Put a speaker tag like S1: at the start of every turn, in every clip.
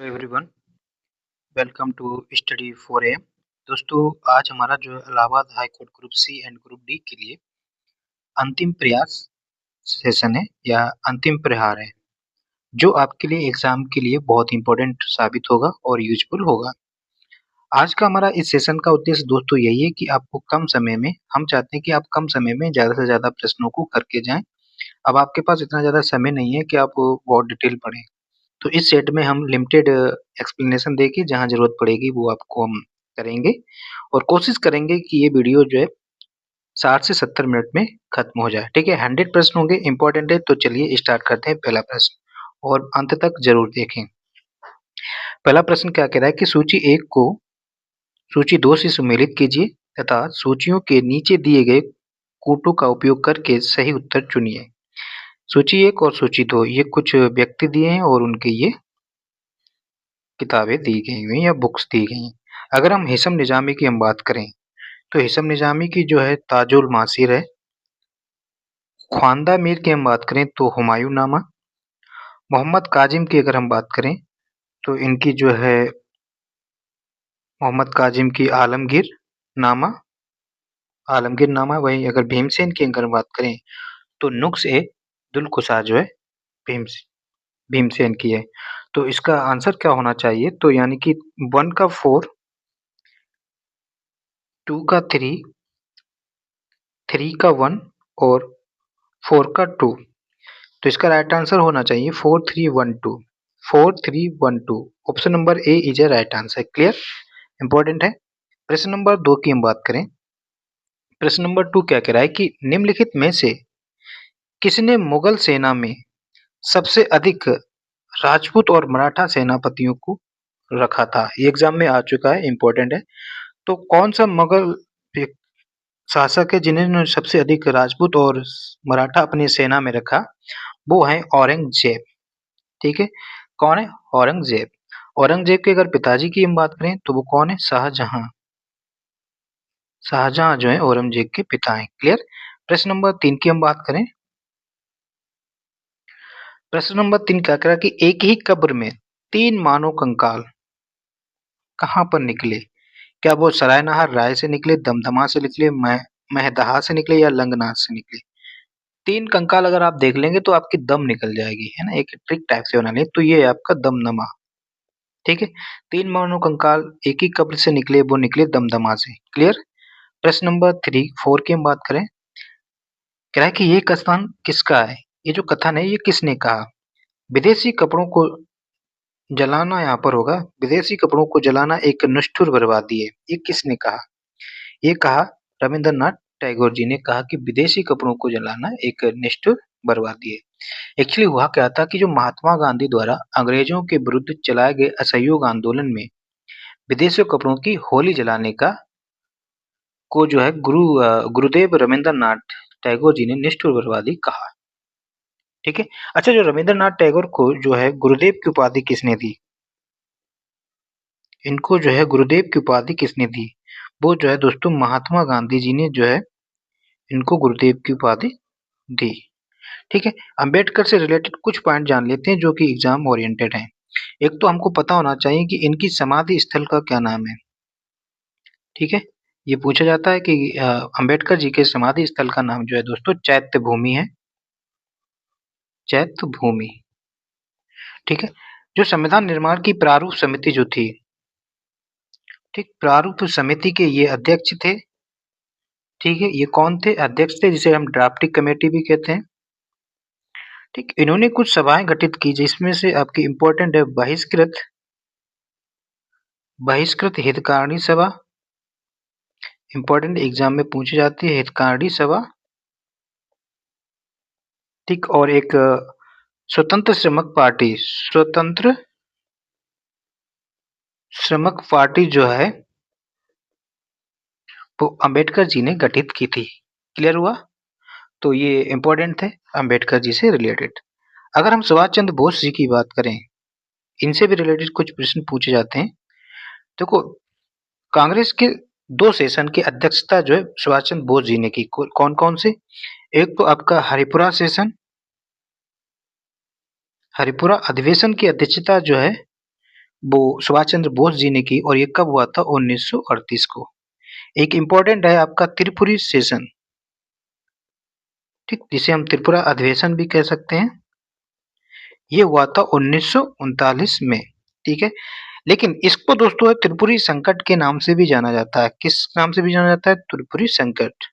S1: Everyone, welcome to study 4 AM। दोस्तों, आज हमारा जो Allahabad high court group C and group D के लिए अंतिम प्रयास सेशन है या अंतिम प्रहार है, जो आपके लिए एग्जाम के लिए बहुत इंपॉर्टेंट साबित होगा और यूजफुल होगा। आज का हमारा इस सेशन का उद्देश्य दोस्तों यही है कि आपको कम समय में हम चाहते हैं कि आप कम समय में ज़्यादा से ज़्यादा प्रश्नों को करके जाएं। अब आपके पास इतना ज़्यादा समय नहीं है कि आप बहुत डिटेल पढ़ें, तो इस सेट में हम लिमिटेड एक्सप्लेनेशन देके जहाँ ज़रूरत पड़ेगी वो आपको हम करेंगे और कोशिश करेंगे कि ये वीडियो जो है 60 से 70 मिनट में खत्म हो जाए। ठीक है, 100 प्रश्न होंगे, इम्पोर्टेंट है। तो चलिए स्टार्ट करते हैं पहला प्रश्न और अंत तक जरूर देखें। पहला प्रश्न क्या कह रहा है कि सूची 1 को सूची 2 से सम्मिलित कीजिए तथा सूचियों के नीचे दिए गए कूटों का उपयोग करके सही उत्तर चुनिए। सूची 1 और सूची 2 ये कुछ व्यक्ति दिए हैं और उनके ये किताबें दी गई हुई या बुक्स दी गई हैं। अगर हम हिशम निजामी की हम बात करें तो हिशम निजामी की जो है ताजुल मासिर है। ख्वांदा मीर की हम बात करें तो हुमायूं नामा। मोहम्मद काजिम की अगर हम बात करें तो इनकी जो है मोहम्मद काजिम की आलमगीर नामा। वहीं अगर भीमसेन की अगर बात करें तो नुक्स ए दुलकुसा जो है भीमसेन की है। तो इसका आंसर क्या होना चाहिए? तो यानी कि 1 का 4, 2 का 3, 3 का 1 और 4 का 2। तो इसका राइट आंसर होना चाहिए 4312। 4312 option number A is a right answer. Clear, important है। प्रश्न नंबर 2 की हम बात करें। प्रश्न नंबर 2 क्या कह रहा है कि निम्नलिखित में से किसने मुगल सेना में सबसे अधिक राजपूत और मराठा सेनापतियों को रखा था? ये एग्जाम में आ चुका है, इंपॉर्टेंट है। तो कौन सा मुगल शासक है जिन्होंने सबसे अधिक राजपूत और मराठा अपनी सेना में रखा? वो है औरंगजेब। ठीक है, कौन है? औरंगजेब। औरंगजेब के अगर पिताजी की हम बात करें तो वो कौन है? शाहजहां। शाहजहां जो है औरंगजेब के पिता हैं। क्लियर। प्रश्न नंबर 3 की हम बात करें। प्रश्न नंबर 3 क्या कह रहा है कि एक ही कब्र में 3 मानव कंकाल कहाँ पर निकले? क्या वो सरायनहार राय से निकले, दमदमा से निकले, महदहा से निकले या लंगनाथ से निकले? 3 कंकाल अगर आप देख लेंगे तो आपकी दम निकल जाएगी, है ना? एक ट्रिक टाइप से बना लें तो ये है आपका दमदमा। ठीक है, 3 मानव कंकाल एक ही कब्र से निकले, वो निकले दमदमा से। क्लियर। प्रश्न नंबर 4 की हम बात करें। कह रहा है कि ये कथन किसका है? ये जो कथन है ये किसने कहा? विदेशी कपड़ों को जलाना यहाँ पर होगा। विदेशी कपड़ों को जलाना एक निष्ठुर बर्बादी है। ये किसने कहा? ये कहा रविंद्रनाथ टैगोर जी ने कहा कि विदेशी कपड़ों को जलाना एक निष्ठुर बर्बादी है। एक्चुअली हुआ क्या था कि जो महात्मा गांधी द्वारा अंग्रेजों के विरुद्ध चलाए गए असहयोग आंदोलन में विदेशी कपड़ों की होली जलाने का को जो है गुरुदेव रविंद्रनाथ टैगोर जी ने निष्ठुर बर्बादी कहा। ठीक है। अच्छा, जो रविंद्रनाथ टैगोर को जो है गुरुदेव की उपाधि किसने दी? इनको जो है गुरुदेव की उपाधि किसने दी? वो जो है दोस्तों महात्मा गांधी जी ने जो है इनको गुरुदेव की उपाधि दी। ठीक है। अंबेडकर से रिलेटेड कुछ पॉइंट जान लेते हैं जो कि एग्जाम ओरिएंटेड हैं। एक तो हमको पता होना चाहिए कि इनकी समाधि स्थल का क्या नाम है। ठीक है, ये पूछा जाता है कि अंबेडकर जी के समाधि स्थल का नाम जो है दोस्तों चैत्य भूमि है। चैत्य भूमि। ठीक है। जो संविधान निर्माण की प्रारूप समिति जो थी, ठीक, प्रारूप समिति के ये अध्यक्ष थे। ठीक है, ये कौन थे? अध्यक्ष थे, जिसे हम ड्राफ्टिंग कमेटी भी कहते हैं। ठीक, इन्होंने कुछ सभाएं गठित की जिसमें से आपकी इंपॉर्टेंट है बहिष्कृत हितकारिणी सभा। इंपॉर्टेंट एग्जाम में पूछी जाती है हितकारिणी सभा। ठीक, और एक स्वतंत्र श्रमिक पार्टी जो है वो अंबेडकर जी ने गठित की थी। क्लियर हुआ? तो ये इंपॉर्टेंट थे अंबेडकर जी से रिलेटेड। अगर हम सुभाष चंद्र बोस जी की बात करें, इनसे भी रिलेटेड कुछ प्रश्न पूछे जाते हैं। देखो, कांग्रेस के 2 सेशन की अध्यक्षता जो है सुभाष चंद्र बोस जी ने की। कौन कौन से? एक तो आपका हरिपुरा सेशन, हरिपुरा अधिवेशन की अध्यक्षता जो है वो सुभाष चंद्र बोस जी ने की और ये कब हुआ था? 1938 को। एक इम्पोर्टेंट है आपका त्रिपुरी सेशन, ठीक? जिसे हम त्रिपुरा अधिवेशन भी कह सकते हैं। ये हुआ था 1939 में, ठीक है? लेकिन इसको दोस्तों त्रिपुरी संकट के नाम से भी जाना जाता है। किस नाम से भी जाना जाता है? त्रिपुरी संकट।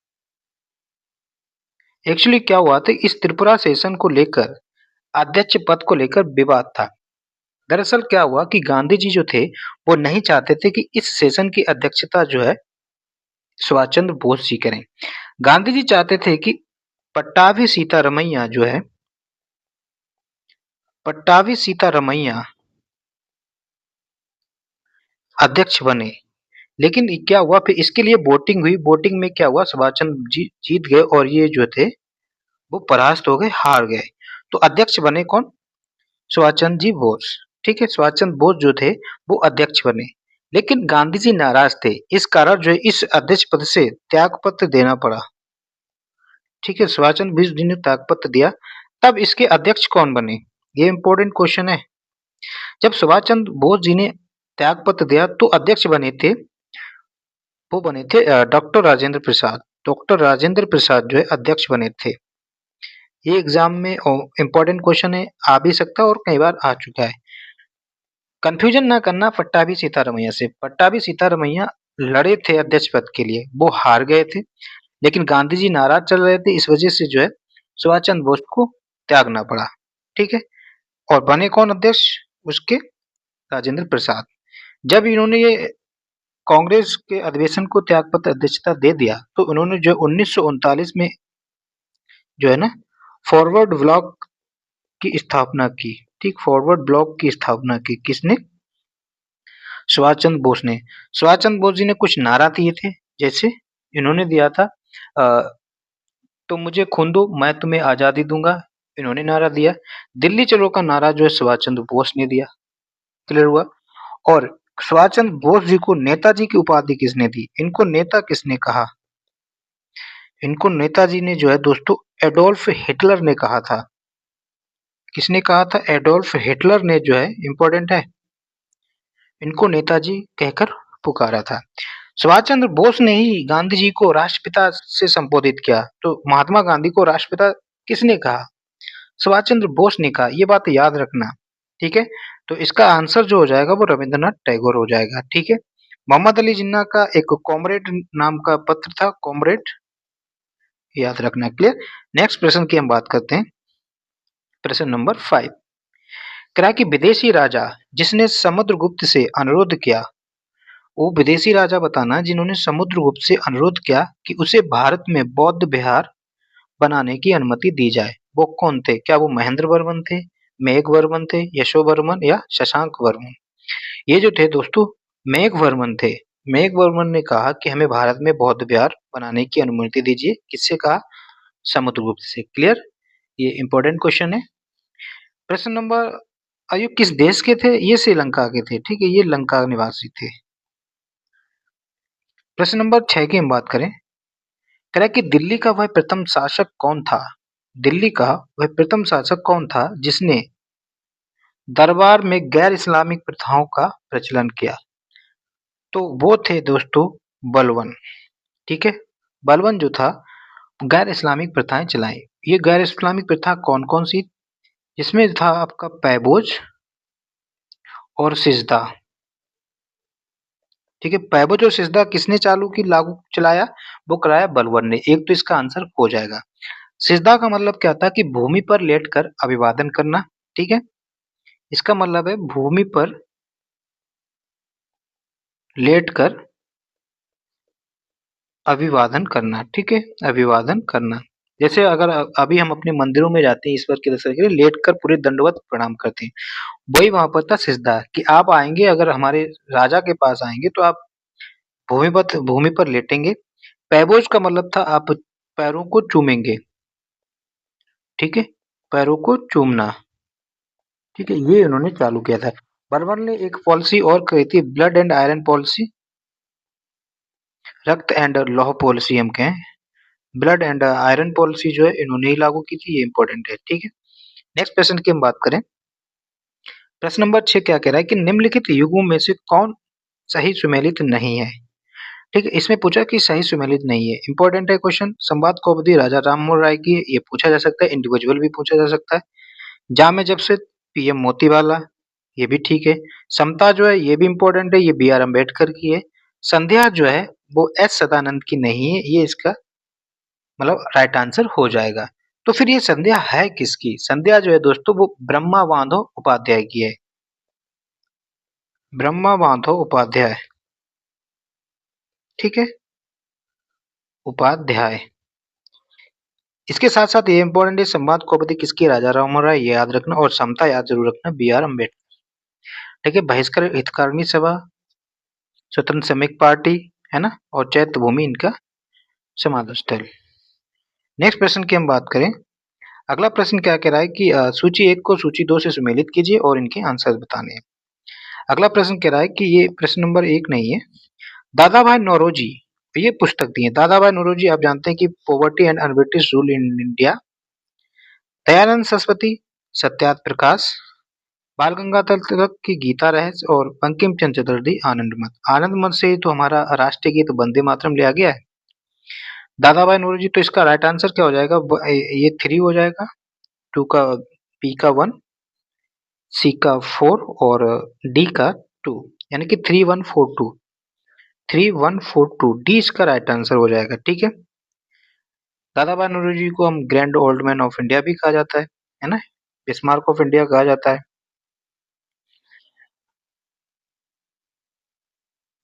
S1: एक्चुअली क्या हुआ था, इस त्रिपुरा सेशन को लेकर अध्यक्ष पद को लेकर विवाद था। दरअसल क्या हुआ कि गांधी जी जो थे वो नहीं चाहते थे कि इस सेशन की अध्यक्षता जो है सुभाष चंद्र बोस जी करें। गांधी जी चाहते थे कि पट्टाभी सीतारमैया जो है, पट्टाभी सीतारमैया अध्यक्ष बने। लेकिन क्या हुआ, फिर इसके लिए वोटिंग हुई। वोटिंग में क्या हुआ, सुभाष चंद्र जी जीत गए और ये जो थे वो परास्त हो गए, हार गए। तो अध्यक्ष बने कौन? सुभाष चंद्र जी बोस। ठीक है, सुभाष चंद्र बोस जो थे वो अध्यक्ष बने। लेकिन गांधी जी नाराज थे, इस कारण जो है इस अध्यक्ष पद से त्याग पत्र देना पड़ा। ठीक है, सुभाष चंद्र बोस जी ने त्याग पत्र दिया। तब इसके अध्यक्ष कौन बने? ये इंपॉर्टेंट क्वेश्चन है। जब सुभाष चंद्र बोस जी ने त्याग पत्र दिया तो अध्यक्ष बने थे, वो बने थे डॉक्टर राजेंद्र प्रसाद। डॉक्टर राजेंद्र प्रसाद जो है अध्यक्ष बने थे। ये एग्जाम में इंपॉर्टेंट क्वेश्चन है, आ भी सकता है और कई बार आ चुका है। कंफ्यूजन ना करना पट्टाभी सीतारमैया से। पट्टाभी सीतारमैया लड़े थे अध्यक्ष पद के लिए, वो हार गए थे। लेकिन गांधी जी नाराज चल रहे थे, इस वजह से जो है सुभाष चंद्र बोस को त्यागना पड़ा। ठीक है, और बने कौन अध्यक्ष उसके? राजेंद्र प्रसाद। जब इन्होंने ये कांग्रेस के अधिवेशन को त्यागपत्र अध्यक्षता दे दिया तो उन्होंने जो 1939 में जो है ना फॉरवर्ड ब्लॉक की स्थापना की। ठीक, फॉरवर्ड ब्लॉक की स्थापना की किसने? सुभाष चंद्र बोस ने। सुभाष चंद्र बोस जी ने कुछ नारा दिए थे, जैसे इन्होंने दिया था तुम मुझे खून दो मैं तुम्हें आजादी दूंगा, इन्होंने नारा दिया। दिल्ली चलो का नारा जो है सुभाष चंद्र बोस ने दिया। क्लियर हुआ? और सुभाष चंद्र बोस जी को नेताजी की उपाधि किसने दी? इनको नेता किसने कहा? इनको नेताजी ने जो है दोस्तों एडोल्फ हिटलर ने कहा था। किसने कहा था? एडोल्फ हिटलर ने जो है, इंपॉर्टेंट है, इनको नेताजी कहकर पुकारा था। सुभाष चंद्र बोस ने ही गांधी जी को राष्ट्रपिता से संबोधित किया। तो महात्मा गांधी को राष्ट्रपिता किसने कहा? सुभाष चंद्र बोस ने कहा। ये बात याद रखना, ठीक है? तो इसका आंसर जो हो जाएगा वो रविंद्रनाथ टैगोर हो जाएगा। ठीक है, मोहम्मद अली जिन्ना का एक कॉमरेड नाम का पत्र था, कॉमरेड, याद रखना। क्लियर? नेक्स्ट प्रश्न की हम बात करते हैं, प्रश्न नंबर 5। कहा कि विदेशी राजा जिसने समुद्रगुप्त से अनुरोध किया, वो विदेशी राजा बताना जिन्होंने समुद्रगुप्त से अनुरोध किया कि उसे भारत में बौद्ध विहार बनाने की अनुमति दी जाए। वो कौन थे? क्या वो महेंद्र वर्मन थे, मेघवर्मन थे, यशोवर्मन या शशांक वर्मन? ये जो थे दोस्तों मेघवर्मन थे। मेघवर्मन ने कहा कि हमें भारत में बौद्ध विहार बनाने की अनुमति दीजिए। किससे कहा? समुद्रगुप्त से। क्लियर? ये इंपॉर्टेंट क्वेश्चन है। प्रश्न नंबर, ये किस देश के थे? ये श्रीलंका के थे। ठीक है, ये लंका निवासी थे। प्रश्न नंबर 6 की हम बात करें, कह रहा है कि दिल्ली का वह प्रथम शासक कौन था? दिल्ली का वह प्रथम शासक कौन था जिसने दरबार में गैर इस्लामिक प्रथाओं का प्रचलन किया? तो वो थे दोस्तों बलबन। ठीक है, बलबन जो था गैर इस्लामिक प्रथाएं चलाई। ये गैर इस्लामिक प्रथा कौन कौन सी? इसमें था आपका पैबोज और सिजदा। ठीक है, पैबोज और सिजदा किसने चालू की, लागू चलाया? वो कराया बलबन ने। एक तो इसका आंसर हो जाएगा। सिजदा का मतलब क्या था कि भूमि पर लेटकर अभिवादन करना। ठीक है, इसका मतलब है भूमि पर लेटकर अभिवादन करना। ठीक है, अभिवादन करना। जैसे अगर अभी हम अपने मंदिरों में जाते हैं ईश्वर के दर्शन के लिए, लेटकर पूरे दंडवत प्रणाम करते हैं, वही वहां पर था सिजदा, कि आप आएंगे अगर हमारे राजा के पास आएंगे तो आप भूमि पर लेटेंगे। पैबोज का मतलब था आप पैरों को चूमेंगे। ठीक है, पैरों को चूमना। ठीक है, ये उन्होंने चालू किया था। बर्मन ने एक पॉलिसी और कही थी, ब्लड एंड आयरन पॉलिसी, रक्त एंड लौह पॉलिसी हम कहें। ब्लड एंड आयरन पॉलिसी जो है इन्होंने ही लागू की थी, ये इंपॉर्टेंट है। ठीक है, नेक्स्ट क्वेश्चन की हम बात करें, प्रश्न नंबर 6 क्या कह रहा है कि निम्नलिखित युगों में से कौन सही सुमेलित नहीं है? ठीक है, इसमें पूछा कि सही सुमेलित नहीं है। इंपॉर्टेंट है क्वेश्चन। संवाद को अवधि राजा राममोहन राय की है, ये पूछा जा सकता है, इंडिविजुअल भी पूछा जा सकता है। जामे जमशेद, पीएम मोतीवाला, ये भी ठीक है। समता जो है ये भी इंपॉर्टेंट है, ये बी आर अम्बेडकर की है। संध्या जो है वो एस सदानंद की नहीं है, ये इसका मतलब राइट आंसर हो जाएगा। तो फिर ये संध्या है किसकी? संध्या जो है दोस्तों वो ब्रह्मा माधव उपाध्याय की है। ब्रह्मा माधव उपाध्याय, ठीक है, उपाध्याय। इसके साथ साथ ये इंपॉर्टेंट है, संवाद को अवधि किसकी है? राजा राममोहन राय, ये याद रखना। और समता याद जरूर रखना, बी आर अम्बेडकर। ठीक है, बहिष्कार हितकारिणी सभा, स्वतंत्र श्रमिक पार्टी, है ना, और चैत्य भूमि इनका समाधि स्थल। नेक्स्ट प्रश्न की हम बात करें। अगला प्रश्न क्या कह रहा है कि सूची 1 को सूची 2 से सुमेलित कीजिए और इनके आंसर बताने हैं। अगला प्रश्न कह रहा है कि ये प्रश्न नंबर 1 नहीं है। दादा भाई नौरोजी, ये पुस्तक दी है। दादा भाई नौरोजी आप जानते हैं कि poverty and unBritish rule in India. Dayanand Saraswati, Satyarth Prakash, Bal Gangadhar तिलक की गीता रहस्य और बंकिम चंद्र चटर्जी आनंद मठ। आनंद मठ से तो हमारा राष्ट्रीय गीत वंदे मातरम लिया गया है। दादा भाई नौरोजी, तो इसका राइट आंसर क्या हो जाएगा? ये 3 हो जाएगा, 2 का, बी का 1, सी का 4 और डी का 2, यानी कि 3142। 3142 डी इसका राइट आंसर हो जाएगा। ठीक है, दादा भाई नौरोजी को हम grand old man of India भी कहा जाता है ना, बिस्मार्क ऑफ इंडिया कहा जाता है।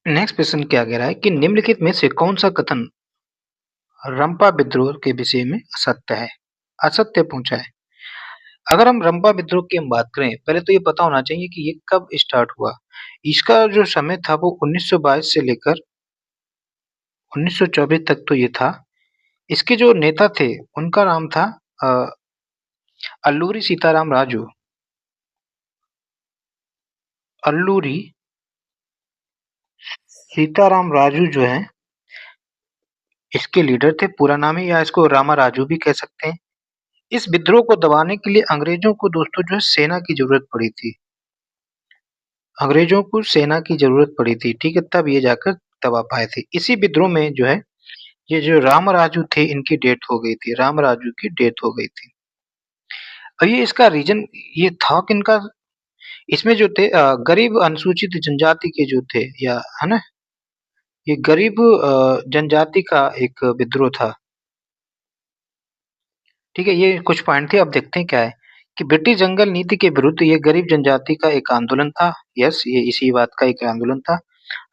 S1: नेक्स्ट प्रश्न क्या कह रहा है कि निम्नलिखित में से कौन सा कथन रंपा विद्रोह के विषय में असत्य है? असत्य पूछा है। अगर हम रंपा विद्रोह की हम बात करें, पहले तो ये पता होना चाहिए कि ये कब स्टार्ट हुआ। इसका जो समय था वो 1922 से लेकर 1924 तक तो ये था। इसके जो नेता थे उनका नाम था अ, अल्लूरी सीताराम राजू। अल्लूरी सीताराम राजू जो है इसके लीडर थे। पूरा नाम है, या इसको रामा राजू भी कह सकते हैं। इस विद्रोह को दबाने के लिए अंग्रेजों को दोस्तों जो है सेना की जरूरत पड़ी थी। अंग्रेजों को सेना की जरूरत पड़ी थी, ठीक है, तब ये जाकर दबा पाए थे। इसी विद्रोह में जो है ये जो रामराजू थे इनकी डेथ हो गई थी। रामराजू की डेथ हो गई थी। और ये इसका रीजन ये था कि इनका इसमें जो थे गरीब अनुसूचित जनजाति के जो थे, या है ना, ये गरीब जनजाति का एक विद्रोह था। ठीक है, ये कुछ पॉइंट थे। अब देखते हैं क्या है कि ब्रिटिश जंगल नीति के विरुद्ध ये गरीब जनजाति का एक आंदोलन था। यस, ये इसी बात का एक आंदोलन था।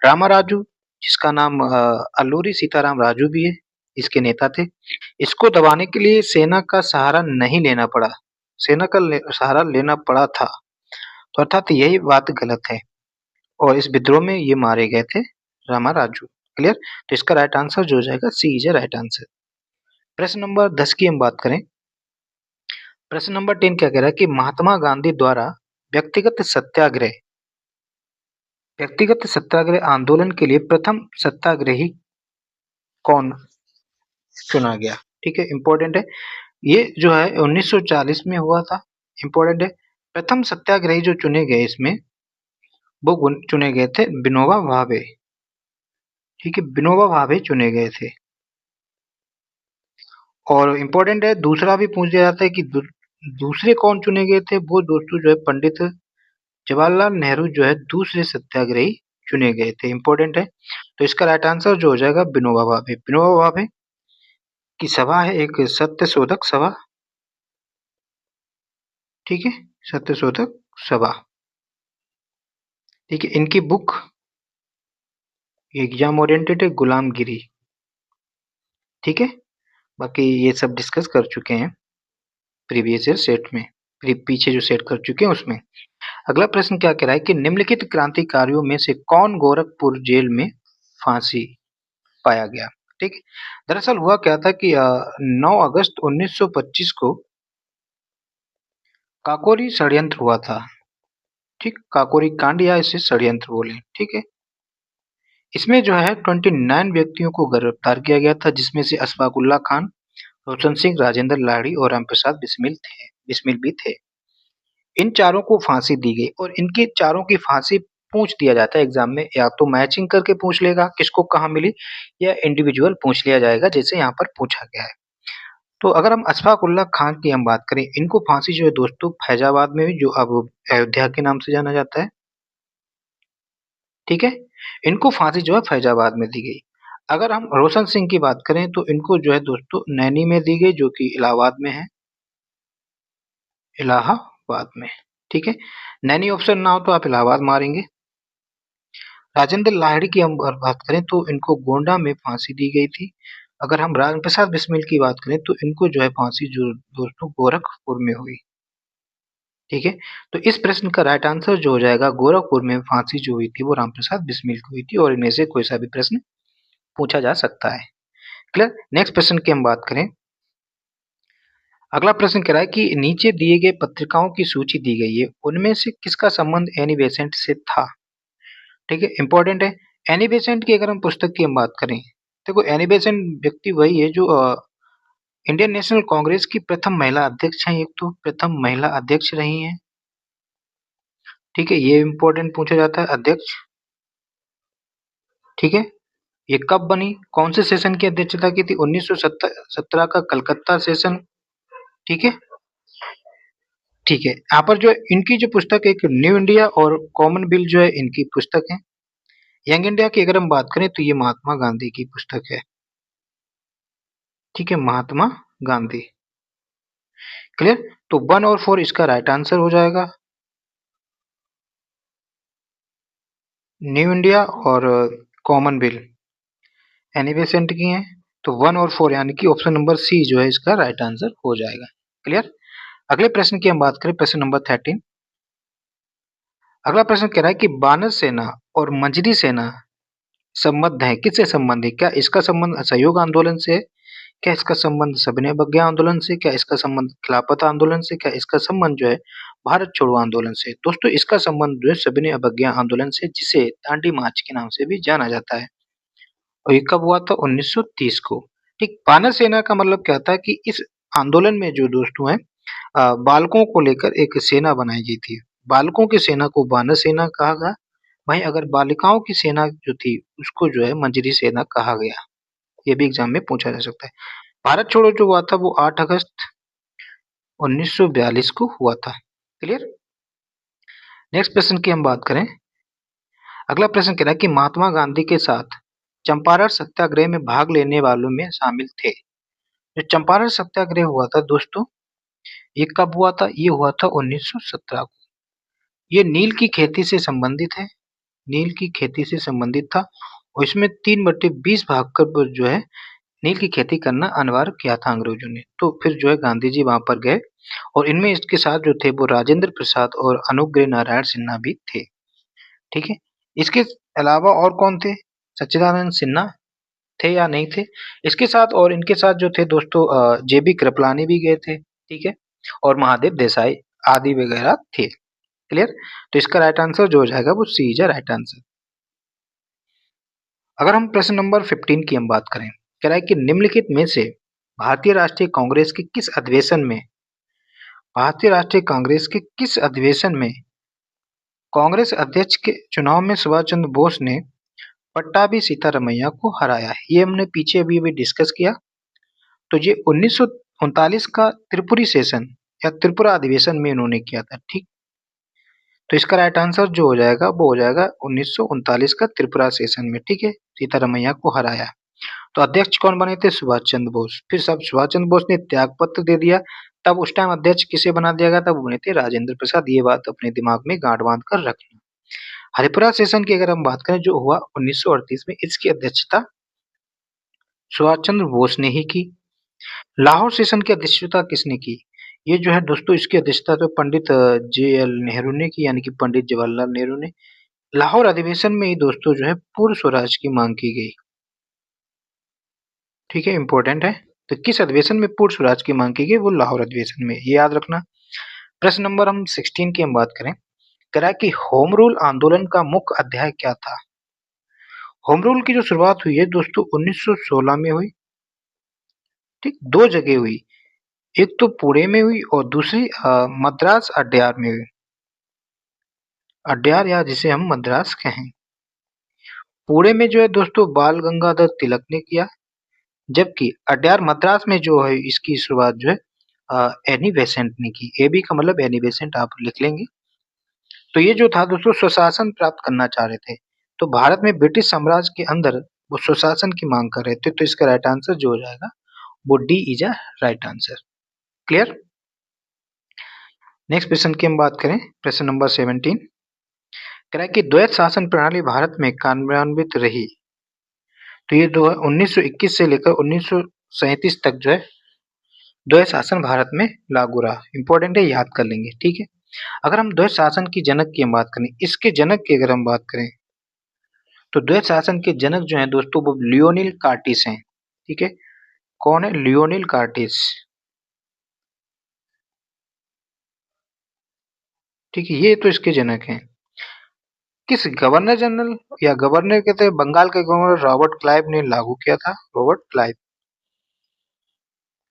S1: रामाराजू, जिसका नाम अल्लूरी सीताराम राजू भी है, इसके नेता थे। इसको दबाने के लिए सेना का सहारा नहीं लेना पड़ा। सेना का सहारा लेना पड़ा था, तो अर्थात यही बात गलत है। और इस विद्रोह में ये मारे गए थे, रामाराजू। क्लियर? तो इसका राइट आंसर जो हो जाएगा सी इज ए राइट आंसर। प्रश्न नंबर 10 की हम बात करें। प्रश्न नंबर 10 क्या कह रहा है कि महात्मा गांधी द्वारा व्यक्तिगत सत्याग्रह व्यक्तिगत सत्याग्रह आंदोलन के लिए प्रथम सत्याग्रही कौन चुना गया? ठीक है, इंपॉर्टेंट है। ये जो है 1940 में हुआ था। इंपॉर्टेंट है। प्रथम सत्याग्रही जो चुने गए इसमें वो चुने गए थे विनोबा भावे। ठीक है, विनोबा भावे चुने गए थे। और इम्पोर्टेंट है, दूसरा भी पूछ लिया जाता है कि दूसरे कौन चुने गए थे? वो दोस्तों जो है पंडित जवाहरलाल नेहरू जो है दूसरे सत्याग्रही चुने गए थे। इम्पोर्टेंट है। तो इसका राइट आंसर जो हो जाएगा विनोबा भावे। विनोबा भावे की सभा है एक सत्य शोधक सभा। ठीक है, सत्य शोधक सभा। ठीक है, इनकी बुक एग्जाम ओरिएंटेड है, गुलामगिरी। ठीक है, बाकी ये सब डिस्कस कर चुके हैं प्रीवियस ईयर सेट में, पीछे जो सेट कर चुके हैं उसमें। अगला प्रश्न क्या कह रहा है कि निम्नलिखित क्रांतिकारियों में से कौन गोरखपुर जेल में फांसी पाया गया? ठीक है, दरअसल हुआ क्या था कि 9 अगस्त 1925 को काकोरी षड्यंत्र हुआ था। ठीक, काकोरी कांड या इसे षड्यंत्र बोले। ठीक है, इसमें जो है 29 व्यक्तियों को गिरफ्तार किया गया था, जिसमें से अशफाकुल्ला खान, रोशन सिंह, राजेंद्र लाहिड़ी और रामप्रसाद बिस्मिल भी थे। इन चारों को फांसी दी गई और इनके चारों की फांसी पूछ दिया जाता है एग्जाम में, या तो मैचिंग करके पूछ लेगा किसको कहाँ मिली, या इंडिविजुअल पूछ लिया जाएगा जैसे यहाँ पर पूछा गया है। तो अगर हम अशफाक उल्लाह खान की हम बात करें, इनको फांसी जो है दोस्तों फैजाबाद में हुई, जो अब अयोध्या के नाम से जाना जाता है। ठीक है, इनको फांसी जो है फैजाबाद में दी गई। अगर हम रोशन सिंह की बात करें तो इनको जो है दोस्तों नैनी में दी गई, जो कि इलाहाबाद में है, इलाहाबाद में। ठीक है, नैनी ऑप्शन ना हो तो आप इलाहाबाद मारेंगे। राजेंद्र लाहिड़ी की हम बात करें तो इनको गोंडा में फांसी दी गई थी। अगर हम रामप्रसाद बिस्मिल की बात करें तो इनको जो है फांसी जो दोस्तों गोरखपुर में हुई। ठीक है, तो इस प्रश्न का राइट आंसर जो हो जाएगा, गोरखपुर में फांसी जो हुई थी वो रामप्रसाद बिस्मिल को हुई थी, और इनमें से कोई सा भी प्रश्न पूछा जा सकता है। क्लियर। नेक्स्ट प्रश्न की हम बात करें, अगला प्रश्न कह रहा है कि नीचे दिए गए पत्रिकाओं की सूची दी गई है, उनमें से किसका संबंध एनी बेसेंट से था। ठीक है, इंपॉर्टेंट है। एनी बेसेंट की अगर हम पुस्तक की हम बात करें, देखो एनी बेसेंट व्यक्ति वही है जो इंडियन नेशनल कांग्रेस की प्रथम महिला अध्यक्ष हैं, एक तो प्रथम महिला अध्यक्ष रही हैं। ठीक है, ये इंपॉर्टेंट पूछा जाता है, अध्यक्ष। ठीक है, ये कब बनी, कौन से सेशन की अध्यक्षता की थी, 1917 का कलकत्ता सेशन। ठीक है, ठीक है, यहाँ पर जो इनकी जो पुस्तक है, एक न्यू इंडिया और कॉमन बिल जो है इनकी पुस्तक है। यंग इंडिया की अगर हम बात करें तो ये महात्मा गांधी की पुस्तक है। ठीक है, महात्मा गांधी। क्लियर। तो 1 और 4 इसका राइट आंसर हो जाएगा। न्यू इंडिया और कॉमन बिल एनी बेसेंट की हैं, तो 1 और 4 यानी कि ऑप्शन नंबर सी जो है इसका राइट आंसर हो जाएगा। क्लियर। अगले प्रश्न की हम बात करें, प्रश्न नंबर 13। अगला प्रश्न कह रहा है कि बानर सेना और मजरी सेना संबद्ध है, किससे संबंध है, क्या इसका संबंध असहयोग आंदोलन से है, क्या इसका संबंध सविनय अवज्ञा आंदोलन से, क्या इसका संबंध खिलाफत आंदोलन से, क्या इसका संबंध जो है भारत छोड़ो आंदोलन से। दोस्तों इसका संबंध जो है सविनय अवज्ञा आंदोलन से, जिसे दांडी मार्च के नाम से भी जाना जाता है, और ये कब हुआ था, 1930 को। ठीक, बानर सेना का मतलब क्या था कि इस आंदोलन में जो दोस्तों हैं बालकों को लेकर एक सेना बनाई गई थी। बालकों की सेना को बानर सेना कहा गया। वहीं अगर बालिकाओं की सेना जो थी उसको जो है मंजरी सेना कहा गया। ये भी एग्जाम में पूछा जा सकता है। भारत छोड़ो जो हुआ था वो 8 अगस्त 1942 को हुआ था। क्लियर। नेक्स्ट प्रश्न की हम बात करें, अगला प्रश्न कह रहा है कि महात्मा गांधी के साथ चंपारण सत्याग्रह में भाग लेने वालों में शामिल थे। जो चंपारण सत्याग्रह हुआ था दोस्तों, ये कब हुआ था, ये हुआ था 1917 को। ये नील की खेती से संबंधित है, नील की खेती से संबंधित था, और इसमें 3/20 भाग कर जो है नील की खेती करना अनिवार्य किया था अंग्रेजों ने। तो फिर जो है गांधी जी वहां पर गए, और इनमें इसके साथ जो थे वो राजेंद्र प्रसाद और अनुग्रह नारायण सिन्हा भी थे। ठीक है, इसके अलावा और कौन थे, सच्चिदानंद सिन्हा थे या नहीं थे। इसके साथ और इनके साथ जो थे दोस्तों जेबी कृपलानी भी गए थे। ठीक है, और महादेव देसाई आदि वगैरह थे। क्लियर। तो इसका राइट आंसर जो हो जाएगा वो सी इज राइट आंसर। अगर हम प्रश्न नंबर 15 की हम बात करें, कह रहा है कि निम्नलिखित में से भारतीय राष्ट्रीय कांग्रेस के किस अधिवेशन में, भारतीय राष्ट्रीय कांग्रेस के किस अधिवेशन में कांग्रेस अध्यक्ष के चुनाव में सुभाष चंद्र बोस ने पट्टाभी सीतारमैया को हराया है। ये हमने पीछे अभी अभी डिस्कस किया। तो ये 1939 का त्रिपुरी सेशन या त्रिपुरा अधिवेशन में इन्होंने किया था। ठीक, तो इसका राइट आंसर जो हो जाएगा वो हो जाएगा 1939 का त्रिपुरा सेशन में। ठीक है, सीतारमैया को हराया। तो अध्यक्ष कौन बने थे, सुभाष चंद्र बोस। फिर सब सुभाष चंद्र बोस ने त्याग पत्र दे दिया, तब उस टाइम अध्यक्ष किसे बना दिया गया था, वो बने थे राजेंद्र प्रसाद। ये बात अपने दिमाग में गांठ बांध कर रखना। हरिपुरा सेशन की अगर हम बात करें जो हुआ 1938 में, इसकी अध्यक्षता सुभाष चंद्र बोस ने ही की। लाहौर सेशन की अध्यक्षता किसने की, ये जो है दोस्तों इसकी अध्यक्षता तो पंडित JL नेहरू ने की, यानी कि पंडित जवाहरलाल नेहरू ने। लाहौर अधिवेशन में ही दोस्तों जो है पूर्ण स्वराज की मांग की गई। ठीक है, इंपॉर्टेंट है। तो किस अधिवेशन में पूर्ण स्वराज की मांग की गई, वो लाहौर अधिवेशन में, ये याद रखना। प्रश्न नंबर हम 16 की हम बात करें, कह रहा है कि होम रूल आंदोलन का मुख्य अध्याय क्या था। होम रूल की जो शुरुआत हुई है दोस्तों 1916 में हुई। ठीक, दो जगह हुई, एक तो पुणे में हुई और दूसरी मद्रास अड्यार में हुई। अड्यार या जिसे हम मद्रास कहें। पुणे में जो है दोस्तों बाल गंगाधर तिलक ने किया, जबकि अड्यार मद्रास में जो है इसकी शुरुआत जो है एनी बेसेंट ने की। एबी का मतलब एनी बेसेंट आप लिख लेंगे। तो ये जो था दोस्तों स्वशासन प्राप्त करना चाह रहे थे। तो भारत में ब्रिटिश साम्राज्य के अंदर वो स्वशासन की मांग कर रहे थे। तो इसका राइट आंसर जो हो जाएगा वो D is a right answer. Clear. Next question की हम बात करें, प्रश्न नंबर 17 कह रहा है कि द्वैत शासन प्रणाली भारत में कार्यान्वित रही। तो ये 1921 से लेकर 1937 तक जो है द्वैत शासन भारत में लागू रहा। इंपॉर्टेंट है, याद कर लेंगे। ठीक है। अगर हम द्वैत शासन की जनक की हम बात करें, इसके जनक की अगर हम बात करें, तो द्वैत शासन के जनक जो हैं दोस्तों वो लियोनिल कार्टिस हैं। ठीक है। कौन है? Lionel Curtis. ठीक है, ये तो इसके जनक हैं। किस गवर्नर जनरल या गवर्नर कहते हैं, बंगाल के गवर्नर रॉबर्ट क्लाइव ने लागू किया था। Robert Clive.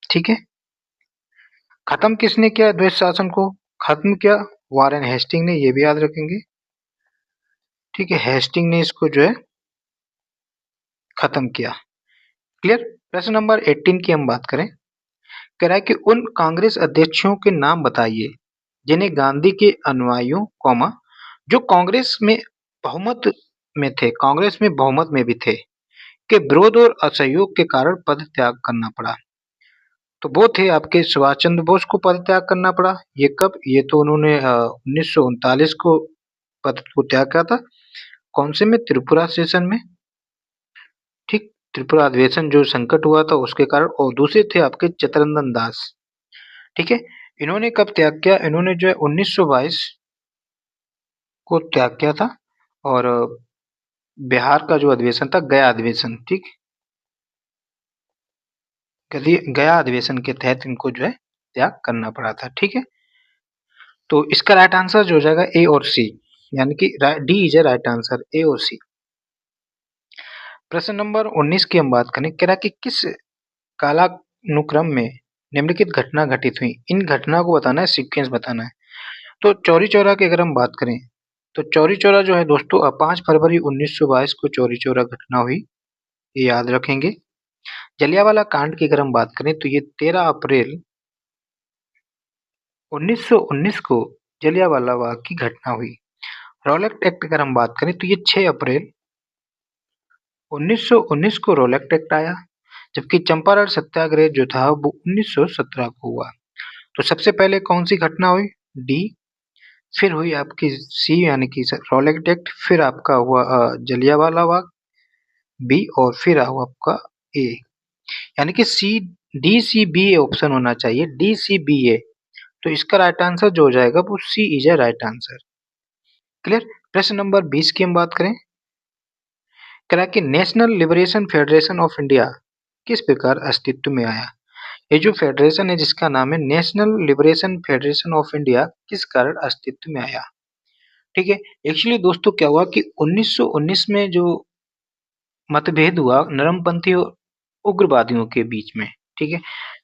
S1: ठीक है। खत्म किसने किया द्वैत शासन को? खत्म किया वारेन हेस्टिंग ने, ये भी याद रखेंगे। ठीक है, हेस्टिंग ने इसको जो है खत्म किया। क्लियर। प्रश्न नंबर 18 की हम बात करें, कह रहा है कि उन कांग्रेस अध्यक्षों के नाम बताइए जिन्हें गांधी के अनुयायियों कौमा जो कांग्रेस में बहुमत में थे, कांग्रेस में बहुमत में भी थे, के विरोध और असहयोग के कारण पद त्याग करना पड़ा। तो वो थे आपके सुभाष चंद्र बोस को पद त्याग करना पड़ा। ये कब? ये तो उन्होंने 1939 को पद को त्याग किया था। कौन से में? त्रिपुरा सेशन में। ठीक। त्रिपुरा अधिवेशन जो संकट हुआ था उसके कारण। और दूसरे थे आपके चित्तरंजन दास। ठीक है। इन्होंने कब त्याग किया? इन्होंने जो है 1922 को त्याग किया था। और बिहार का जो अधिवेशन था, गया अधिवेशन। ठीक। गया अधिवेशन के तहत इनको जो है त्याग करना पड़ा था। ठीक है। तो इसका राइट आंसर जो हो जाएगा ए और सी, यानी कि D is a right answer, A और सी। प्रश्न नंबर 19 की हम बात करें, कह रहा है कि किस कालानुक्रम में निम्नलिखित घटना घटित हुई। इन घटना को बताना है, सीक्वेंस बताना है। तो चौरी चौरा की अगर हम बात करें, तो चौरी चौरा जो है दोस्तों 5 फरवरी 1922 को चौरी चौरा घटना हुई, ये याद रखेंगे। जलियांवाला कांड की अगर हम बात करें तो ये 13 अप्रैल 1919 को जलियांवाला बाग की घटना हुई। रॉलेट एक्ट अगर हम बात करें तो ये 6 अप्रैल 1919 को रॉलेट एक्ट आया, जबकि चंपारण सत्याग्रह जो था वो 1917 को हुआ। तो सबसे पहले कौन सी घटना हुई? डी। फिर हुई आपकी सी यानी कि रॉलेट एक्ट, फिर आपका हुआ जलियांवाला बाग, बी, और फिर हुआ आपका ए, यानी कि C, D C B A option होना चाहिए, डी सी बी ए। तो इसका राइट आंसर जो हो जाएगा वो C is a right answer. Clear. प्रश्न नंबर 20 की हम बात करें, कह रहा है कि National Liberation Federation of India किस प्रकार अस्तित्व में आया। ये जो फेडरेशन है जिसका नाम है national Liberation Federation of India, किस कारण अस्तित्व में आया। ठीक है। एक्चुअली दोस्तों क्या हुआ कि 1919 में जो मतभेद हुआ नरमपंथी और उग्रवादियों के बीच में। ठीक है।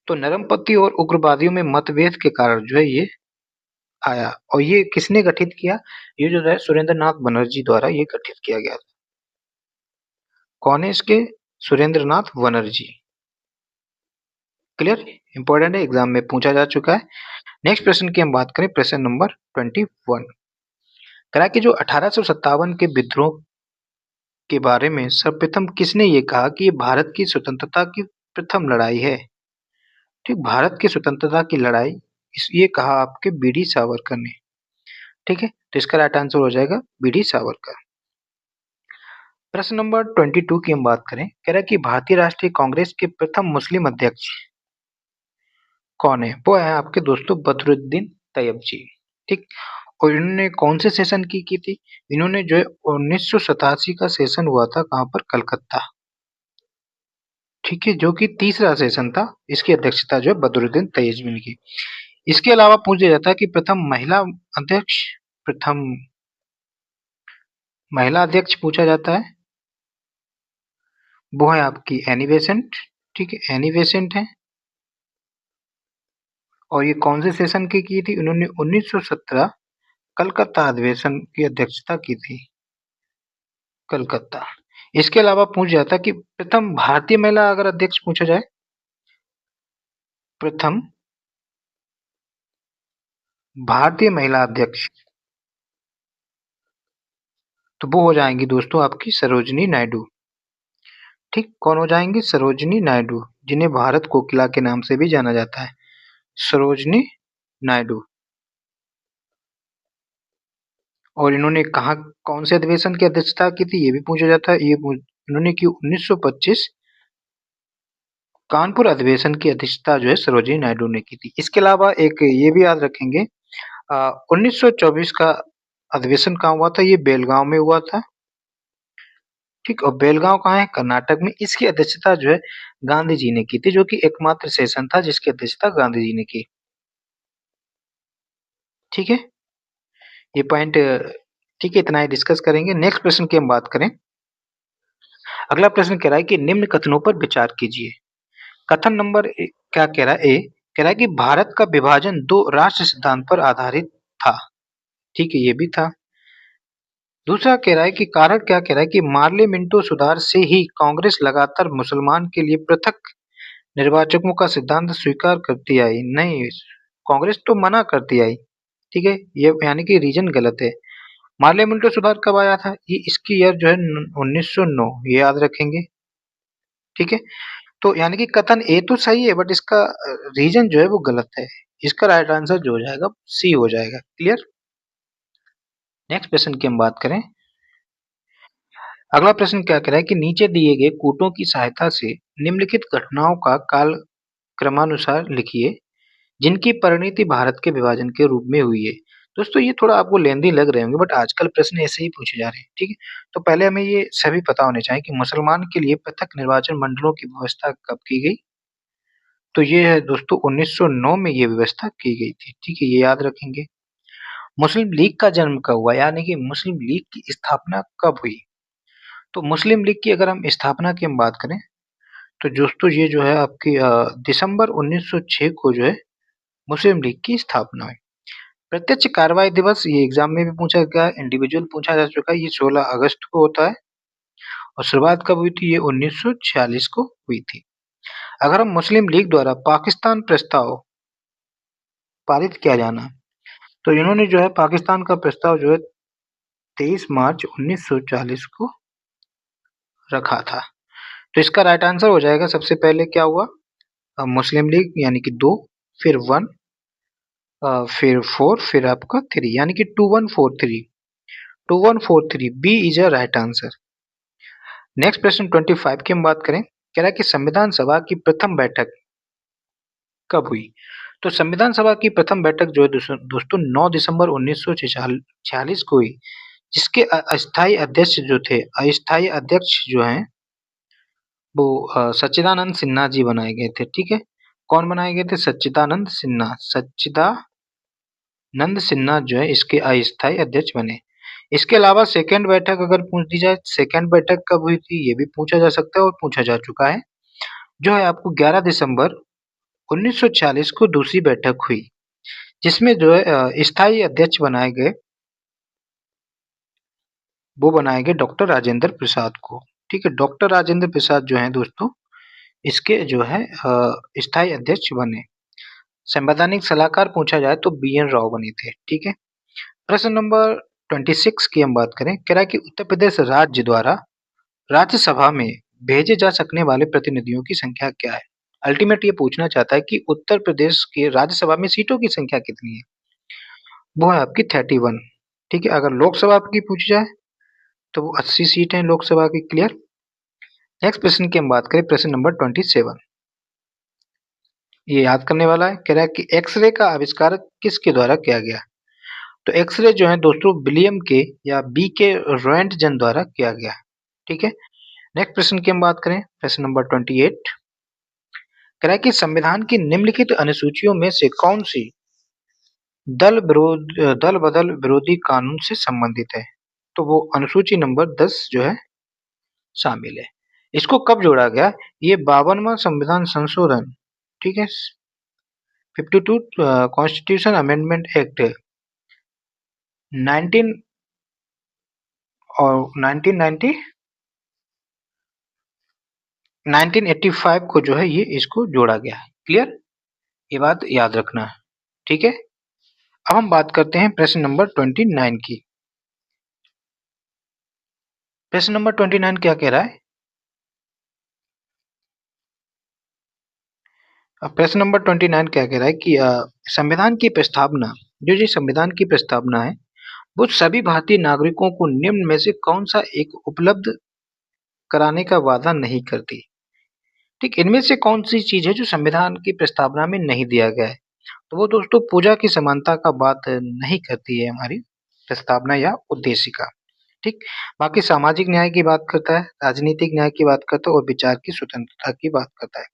S1: तो नरमपंथी और उग्रवादियों में मतभेद के कारण जो है ये आया। और ये किसने गठित किया? ये जो है सुरेंद्र नाथ बनर्जी द्वारा ये गठित किया गया था। कौन है इसके? सुरेंद्र नाथ बनर्जी। क्लियर। इंपॉर्टेंट है, एग्जाम में पूछा जा चुका है। नेक्स्ट प्रश्न की हम बात करें, प्रश्न नंबर 21। करा कि जो 1857 के विद्रोह के बारे में सर्वप्रथम किसने ये कहा कि ये भारत की स्वतंत्रता की प्रथम लड़ाई है। ठीक। भारत की स्वतंत्रता की लड़ाई, ये कहा आपके बी डी सावरकर ने। ठीक है। तो इसका राइट आंसर हो जाएगा बी डी सावरकर। प्रश्न नंबर 22 की हम बात करें, कह रहा है कि भारतीय राष्ट्रीय कांग्रेस के प्रथम मुस्लिम अध्यक्ष कौन है? वो है आपके दोस्तों बदरुद्दीन तैयब जी। ठीक। और इन्होंने कौन से सेशन की थी? इन्होंने जो है 1987 का सेशन हुआ था, कहाँ पर? कलकत्ता। ठीक है, जो कि तीसरा सेशन था। इसकी अध्यक्षता जो है बदरुद्दीन तैयब ने की। इसके अलावा पूछा जाता है कि प्रथम महिला अध्यक्ष, प्रथम महिला अध्यक्ष पूछा जाता है, वो है आपकी एनी बेसेंट। ठीक है, एनी बेसेंट है। और ये कौन से सेशन की थी? उन्होंने 1917 कलकत्ता अधिवेशन की अध्यक्षता की थी। कलकत्ता। इसके अलावा पूछ जाता कि प्रथम भारतीय महिला अगर अध्यक्ष पूछा जाए, प्रथम भारतीय महिला अध्यक्ष, तो वो हो जाएंगी दोस्तों आपकी सरोजिनी नायडू। ठीक, कौन हो जाएंगी? सरोजिनी नायडू, जिन्हें भारत कोकिला के नाम से भी जाना जाता है, सरोजिनी नायडू। और इन्होंने कहाँ कौन से अधिवेशन की अध्यक्षता की थी, ये भी पूछा जाता है। इन्होंने की 1925 कानपुर अधिवेशन की अध्यक्षता जो है सरोजिनी नायडू ने की थी। इसके अलावा एक ये भी याद रखेंगे, 1924 का अधिवेशन कहाँ हुआ था? ये बेलगांव में हुआ था। ठीक, और बेलगांव कहाँ है? कर्नाटक में। इसकी अध्यक्षता जो है गांधी जी ने की थी, जो कि एकमात्र सेशन था जिसकी अध्यक्षता गांधी जी ने की। ठीक है, ये पॉइंट ठीक है, इतना ही डिस्कस करेंगे। नेक्स्ट प्रश्न की हम बात करें। अगला प्रश्न कह रहा है कि निम्न कथनों पर विचार कीजिए। कथन नंबर क्या कह रहा है? ए कह रहा है कि भारत का विभाजन दो राष्ट्र सिद्धांत पर आधारित था। ठीक है, ये भी था। दूसरा कह रहा है कि कारण क्या कह रहा है कि मार्ले मिंटो सुधार से ही कांग्रेस लगातार मुसलमान के लिए पृथक निर्वाचकों का सिद्धांत स्वीकार करती आई। नहीं, कांग्रेस तो मना करती आई। ठीक है, ये यानी कि रीजन गलत है। मार्ले मिंटो सुधार कब आया था? ये इसकी ईयर जो है 1909, ये याद रखेंगे। ठीक है, तो यानी कि कथन ए तो सही है, बट इसका रीजन जो है वो गलत है। इसका राइट आंसर जो हो जाएगा सी हो जाएगा। क्लियर? नेक्स्ट प्रश्न की हम बात करें। अगला प्रश्न क्या कह रहा है कि नीचे दिए गए कूटों की सहायता से निम्नलिखित घटनाओं का काल क्रमानुसार लिखिए जिनकी परिणति भारत के विभाजन के रूप में हुई है। दोस्तों ये थोड़ा आपको लेंदी लग रहे होंगे, बट आजकल प्रश्न ऐसे ही पूछे जा रहे हैं। ठीक है, तो पहले हमें ये सभी पता होने चाहिए कि मुसलमान के लिए पृथक निर्वाचन मंडलों की व्यवस्था कब की गई। तो ये है दोस्तों 1909 में ये व्यवस्था की गई थी। ठीक है, ये याद रखेंगे। मुस्लिम लीग का जन्म कब हुआ, यानी कि मुस्लिम लीग की स्थापना कब हुई? तो मुस्लिम लीग की अगर हम स्थापना की हम बात करें, तो दोस्तों ये जो है आपकी दिसंबर 1906 को जो है मुस्लिम लीग की स्थापना हुई। प्रत्यक्ष कार्रवाई दिवस, ये एग्जाम में भी पूछा गया, इंडिविजुअल पूछा जा चुका है, ये 16 अगस्त को होता है। और शुरुआत कब हुई थी? ये 1946 को हुई थी। अगर हम मुस्लिम लीग द्वारा पाकिस्तान प्रस्ताव पारित किया जाना, तो इन्होंने जो है पाकिस्तान का प्रस्ताव जो है 23 मार्च 1940 को रखा था। तो इसका राइट आंसर हो जाएगा, सबसे पहले क्या हुआ? मुस्लिम लीग यानी कि 2, फिर 1, फिर 4, फिर आपका 3, यानी कि 2143। 2143 B is a right answer. Next प्रश्न 25 की हम बात करें। कह रहा है कि संविधान सभा की प्रथम बैठक कब हुई? तो संविधान सभा की प्रथम बैठक जो है दोस्तों 9 दिसंबर 1946 को हुई, जिसके अस्थायी अध्यक्ष जो थे, अस्थायी अध्यक्ष जो हैं वो सच्चिदानंद सिन्हा जी बनाए गए थे। ठीक है, कौन बनाए गए थे? सच्चिदानंद सिन्हा। सच्चिदानंद सिन्हा जो है इसके अस्थायी अध्यक्ष बने। इसके अलावा सेकंड बैठक अगर पूछ दी जाए, सेकंड बैठक कब हुई थी, ये भी पूछा जा सकता है और पूछा जा चुका है, जो है आपको 11 दिसंबर 1946 को दूसरी बैठक हुई, जिसमें जो है स्थायी अध्यक्ष बनाए गए, वो बनाए गए डॉक्टर राजेंद्र प्रसाद को। ठीक है, डॉक्टर राजेंद्र प्रसाद जो है दोस्तों इसके जो है स्थायी अध्यक्ष बने। संवैधानिक सलाहकार पूछा जाए तो बी एन राव बने थे। ठीक है, प्रश्न नंबर 26 की हम बात करें। कह रहा है कि उत्तर प्रदेश राज्य द्वारा राज्यसभा में भेजे जा सकने वाले प्रतिनिधियों की संख्या क्या है? अल्टीमेट ये पूछना चाहता है कि उत्तर प्रदेश के राज्यसभा में सीटों की संख्या कितनी है? वो है आपकी 31। ठीक है, अगर लोकसभा की पूछी जाए तो वो 80 सीट है लोकसभा की। क्लियर? नेक्स्ट प्रश्न की हम बात करें, प्रश्न नंबर 27। ये याद करने वाला है। कह रहा है कि एक्सरे का आविष्कार किसके द्वारा किया गया? तो एक्सरे जो है दोस्तों विलियम के या बी के रोएंटजन द्वारा किया गया। ठीक है, नेक्स्ट प्रश्न की हम बात करें, प्रश्न नंबर 28। कह रहा है कि संविधान की निम्नलिखित अनुसूचियों में से कौन सी दल बदल विरोधी कानून से संबंधित है? तो वो अनुसूची नंबर 10 जो है शामिल है। इसको कब जोड़ा गया? ये 52वां संविधान संशोधन, ठीक है, 52 कॉन्स्टिट्यूशन अमेंडमेंट एक्ट 19 और 1985 को जो है ये इसको जोड़ा गया है। क्लियर, ये बात याद रखना है। ठीक है, अब हम बात करते हैं प्रश्न नंबर 29 की। प्रश्न नंबर 29 क्या कह रहा है? प्रश्न नंबर 29 क्या कह रहा है कि संविधान की प्रस्तावना, जो ये संविधान की प्रस्तावना है वो सभी भारतीय नागरिकों को निम्न में से कौन सा एक उपलब्ध कराने का वादा नहीं करती। ठीक, इनमें से कौन सी चीज है जो संविधान की प्रस्तावना में नहीं दिया गया है? तो वो दोस्तों पूजा की समानता का बात नहीं करती है हमारी प्रस्तावना या उद्देशिका। ठीक, बाकी सामाजिक न्याय की बात करता है, राजनीतिक न्याय की बात करता है और विचार की स्वतंत्रता की बात करता है।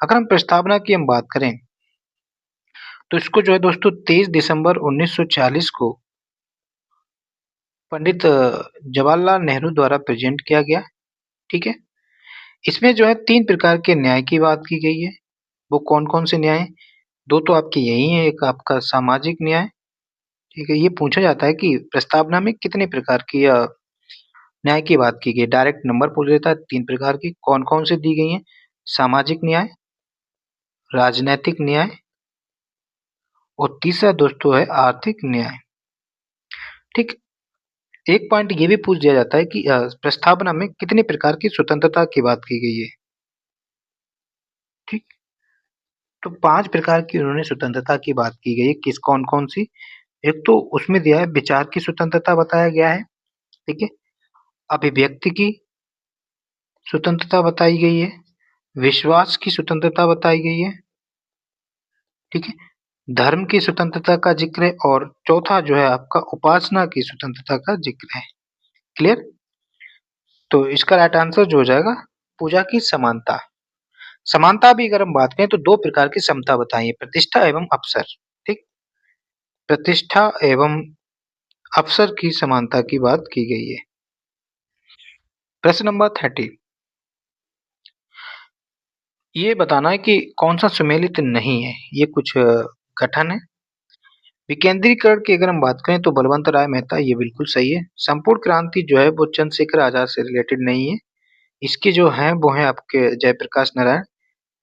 S1: अगर हम प्रस्तावना की हम बात करें तो इसको जो है दोस्तों 23 दिसंबर 1940 को पंडित जवाहरलाल नेहरू द्वारा प्रेजेंट किया गया। ठीक है, इसमें जो है 3 प्रकार के न्याय की बात की गई है। वो कौन-कौन से न्याय? 2 तो आपके यही हैं, एक आपका सामाजिक न्याय। ठीक है, ये पूछा जाता है कि प्रस्तावना में कितने प्रकार की न्याय की बात की गई? डायरेक्ट नंबर पूछ लेता है 3 प्रकार की, कौन-कौन से दी गई हैं? सामाजिक न्याय, राजनैतिक न्याय और तीसरा दोस्तों है आर्थिक न्याय। ठीक, एक पॉइंट ये भी पूछ दिया जाता है कि प्रस्तावना में कितने प्रकार की स्वतंत्रता की बात की गई है? ठीक, तो 5 प्रकार की उन्होंने स्वतंत्रता की बात की गई है। किस कौन-कौन सी? एक तो उसमें दिया है विचार की स्वतंत्रता बताया गया है, ठीक है? अभिव्यक्ति की स्वतंत्रता बताई गई है, विश्वास की स्वतंत्रता बताई गई है, ठीक है? धर्म की स्वतंत्रता का ज़िक्र है और चौथा जो है आपका उपासना की स्वतंत्रता का ज़िक्र है। क्लियर? तो इसका राइट आंसर जो हो जाएगा पूजा की समानता। समानता भी अगर हम बात करें तो 2 प्रकार की समता बताई है, प्रतिष्ठा एवं अवसर, ठीक? प्रतिष्ठा एवं अवसर की समानता की बात की गई है। प्रश्न नंबर 30, ये बताना है कि कौन सा सुमेलित नहीं है। ये कुछ गठन है। विकेंद्रीकरण की अगर हम बात करें तो बलवंत राय मेहता, ये बिल्कुल सही है। संपूर्ण क्रांति जो है वो चंद्रशेखर आजाद से रिलेटेड नहीं है। इसके जो हैं वो हैं आपके जयप्रकाश नारायण।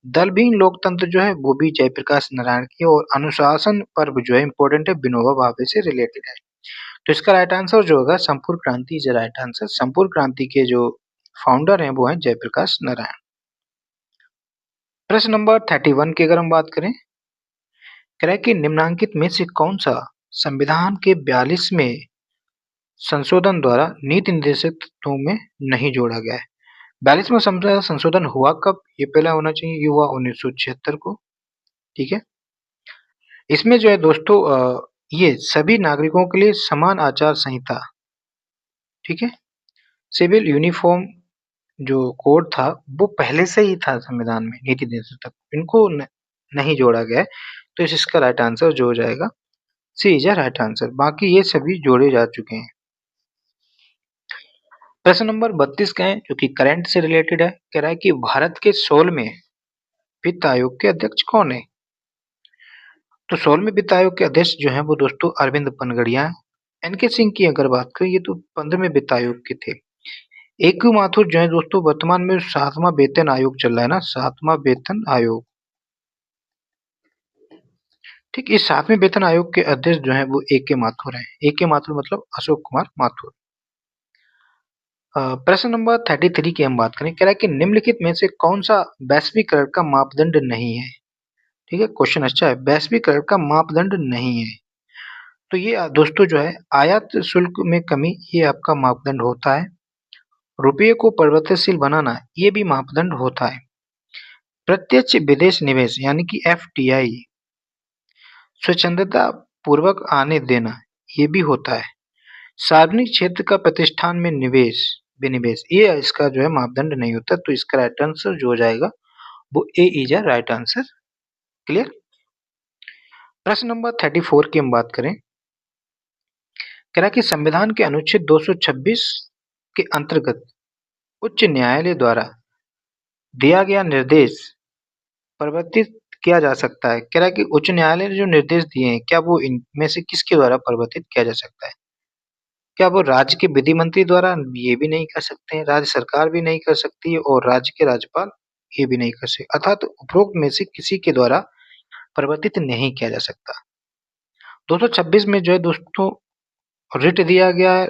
S1: दलहीन लोकतंत्र जो है वो भी जयप्रकाश नारायण की, और अनुशासन पर्व जो है इम्पोर्टेंट है, विनोबा भावे से रिलेटेड है। तो इसका राइट आंसर जो होगा संपूर्ण क्रांति इज राइट आंसर। संपूर्ण क्रांति के जो फाउंडर हैं वो हैं जयप्रकाश नारायण। प्रश्न नंबर 31 की अगर हम बात करें, कह रहा है कि निम्नांकित में से कौन सा संविधान के 42वें संशोधन द्वारा नीति निर्देशक तत्वों में नहीं जोड़ा गया है? 42वां संशोधन हुआ कब? ये पहला होना चाहिए, ये हुआ 1976 को। ठीक है, इसमें जो है दोस्तों ये सभी नागरिकों के लिए समान आचार संहिता, ठीक है, सिविल यूनिफॉर्म जो कोड था वो पहले से ही था संविधान में, नीति निर्देशक तक इनको नहीं जोड़ा गया है। तो इसका राइट आंसर जो हो जाएगा सी इज राइट आंसर। बाकी ये सभी जोड़े जा चुके हैं। प्रश्न नंबर 32 का है जो कि करंट से रिलेटेड है। कह रहा है कि भारत के 16वें वित्त आयोग के अध्यक्ष कौन है? तो 16वें वित्त आयोग के अध्यक्ष जो है वो दोस्तों अरविंद पनगड़िया है। एनके सिंह की अगर बात करें ये तो 15वें वित्त आयोग के थे। एकू माथुर जो है दोस्तों वर्तमान में 7वां वेतन आयोग चल रहा है ना, 7वां वेतन आयोग। ठीक, इस 7वें वेतन आयोग के अध्यक्ष जो है वो ए के माथुर हैं। ए के माथुर मतलब अशोक कुमार माथुर। प्रश्न नंबर 33 की हम बात करें, कह रहा है कि निम्नलिखित में से कौन सा वैश्वीकरण का मापदंड नहीं है? ठीक है, क्वेश्चन अच्छा है। वैश्वीकरण का मापदंड नहीं है तो ये दोस्तों जो है आयात शुल्क में कमी, ये आपका मापदंड होता है। रुपये को परिवर्तनशील बनाना, ये भी मापदंड होता है। प्रत्यक्ष विदेश निवेश यानी कि एफडीआई स्वच्छंदता पूर्वक आने देना, ये भी होता है। सार्वजनिक क्षेत्र का प्रतिष्ठान में निवेश विनिवेश, ये इसका जो है मापदंड नहीं होता। तो इसका राइट आंसर जो हो जाएगा वो A is a right answer. Clear? प्रश्न नंबर 34 की हम बात करें, कह रहा है कि संविधान के अनुच्छेद 226 के अंतर्गत उच्च न्यायालय द्वारा दिया गया निर्देश परिवर्तित किया जा सकता है? कह रहा है कि उच्च न्यायालय ने जो निर्देश दिए हैं, क्या वो इनमें से किसके द्वारा परिवर्तित किया जा सकता है? क्या वो राज्य के विधि मंत्री द्वारा? ये भी नहीं कर सकते हैं, राज्य सरकार भी नहीं कर सकती है और राज्य के राज्यपाल ये भी नहीं कर सकते, अर्थात उपरोक्त में से किसी के द्वारा परिवर्तित नहीं किया जा सकता। 226 में जो है दोस्तों रिट दिया गया है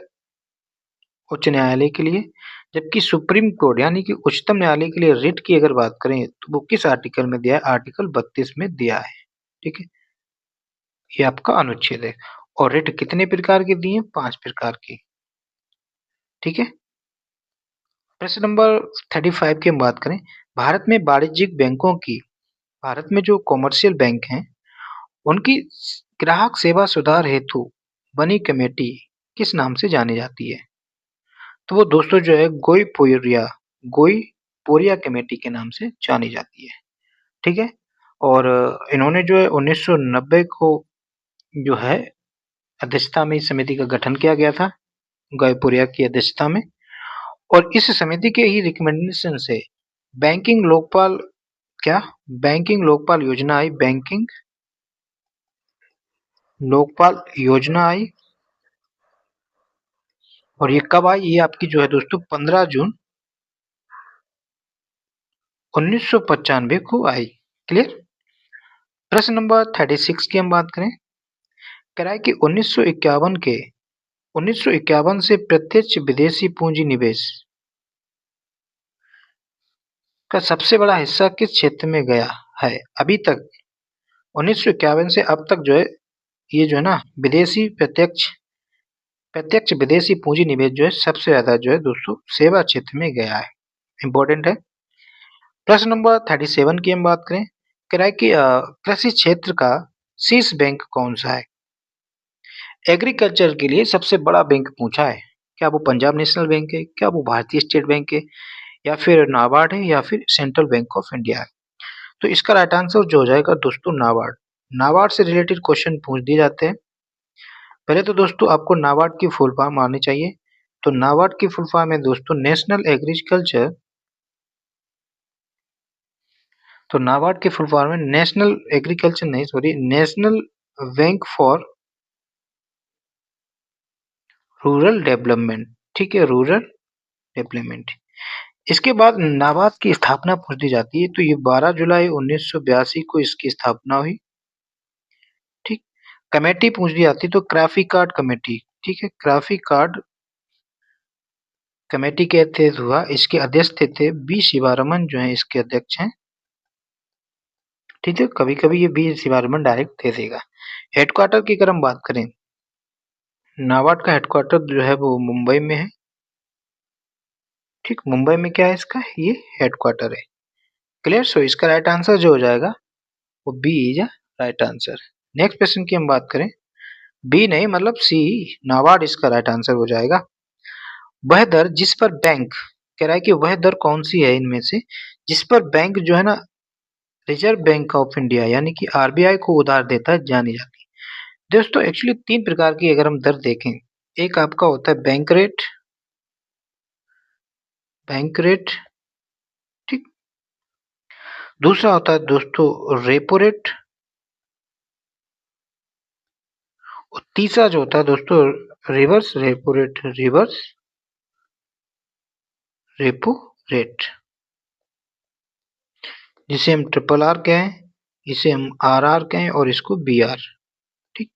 S1: उच्च न्यायालय के लिए, जबकि सुप्रीम कोर्ट यानी कि उच्चतम न्यायालय के लिए रिट की अगर बात करें तो वो किस आर्टिकल में दिया है? आर्टिकल 32 में दिया है। ठीक है, ये आपका अनुच्छेद है। और रिट कितने प्रकार की दी है? 5 प्रकार की। ठीक है, प्रश्न नंबर 35 की हम बात करें, भारत में वाणिज्यिक बैंकों की, भारत में जो कॉमर्शियल बैंक हैं उनकी ग्राहक सेवा सुधार हेतु बनी कमेटी किस नाम से जानी जाती है? तो वो दोस्तों जो है गोई पोरिया कमेटी के नाम से जानी जाती है। ठीक है, और इन्होंने जो है 1990 को जो है अध्यक्षता में इस समिति का गठन किया गया था, गोईपोरिया की अध्यक्षता में, और इस समिति के ही रिकमेंडेशन से बैंकिंग लोकपाल क्या बैंकिंग लोकपाल योजना आई, बैंकिंग लोकपाल योजना आई। और ये कब आई? ये आपकी जो है दोस्तों 15 जून 1995 को आई। क्लियर। प्रश्न नंबर 36 की हम बात करें, कह रहा है कि 1951 से प्रत्यक्ष विदेशी पूंजी निवेश का सबसे बड़ा हिस्सा किस क्षेत्र में गया है अभी तक? 1951 से अब तक जो है ये जो है ना विदेशी प्रत्यक्ष प्रत्यक्ष विदेशी पूंजी निवेश जो है सबसे ज्यादा जो है दोस्तों सेवा क्षेत्र में गया है। इंपॉर्टेंट है। प्रश्न नंबर 37 की हम बात करें, कह रहा है कि कृषि क्षेत्र का शीर्ष बैंक कौन सा है? एग्रीकल्चर के लिए सबसे बड़ा बैंक पूछा है। क्या वो पंजाब नेशनल बैंक है, क्या वो भारतीय स्टेट बैंक है, या फिर नाबार्ड है, या फिर सेंट्रल बैंक ऑफ इंडिया है? तो इसका राइट आंसर जो हो जाएगा दोस्तों नाबार्ड। नाबार्ड से रिलेटेड क्वेश्चन पूछ दिए जाते हैं। पहले तो दोस्तों आपको नाबार्ड की फुल फॉर्म आनी चाहिए। तो नाबार्ड की फुल फॉर्म है दोस्तों नेशनल एग्रीकल्चर, तो नाबार्ड की फुल फॉर्म है नेशनल एग्रीकल्चर नहीं sorry national bank for rural development. ठीक है, रूरल डेवलपमेंट। इसके बाद नाबार्ड की स्थापना पूछ दी जाती है, तो ये 12 जुलाई 1982 को इसकी स्थापना हुई। ठीक, कमेटी पूछ दी जाती तो क्राफी कार्ड कमेटी। ठीक है, क्राफी कार्ड कमेटी के तहत हुआ, इसके अध्यक्ष थे बी शिवारमन जो है इसके अध्यक्ष हैं। ठीक है, कभी कभी ये बी शिवारमन डायरेक्ट दे देगा। हेडक्वार्टर की अगर हम बात करें, नाबार्ड का हेडक्वार्टर जो है वो मुंबई में है। ठीक, मुंबई में क्या है इसका ये हेडक्वार्टर है। क्लियर। सो इसका राइट आंसर जो हो जाएगा वो B is right answer. Next question की हम बात करें, बी नहीं मतलब सी, नाबार्ड इसका राइट आंसर हो जाएगा। वह दर जिस पर बैंक, कह रहा है कि वह दर कौन सी है इनमें से जिस पर बैंक जो है ना रिजर्व बैंक ऑफ इंडिया यानी कि आरबीआई को उधार देता है जानी जाती है। दोस्तों एक्चुअली 3 प्रकार की अगर हम दर देखें, एक आपका होता है बैंक रेट। ठीक, दूसरा होता है दोस्तों रेपो रेट, और तीसरा जो होता है दोस्तों reverse repo rate, reverse repo rate, जिसे हम ट्रिपल आर कहें, इसे हम आर आर कहें और इसको बी आर। ठीक,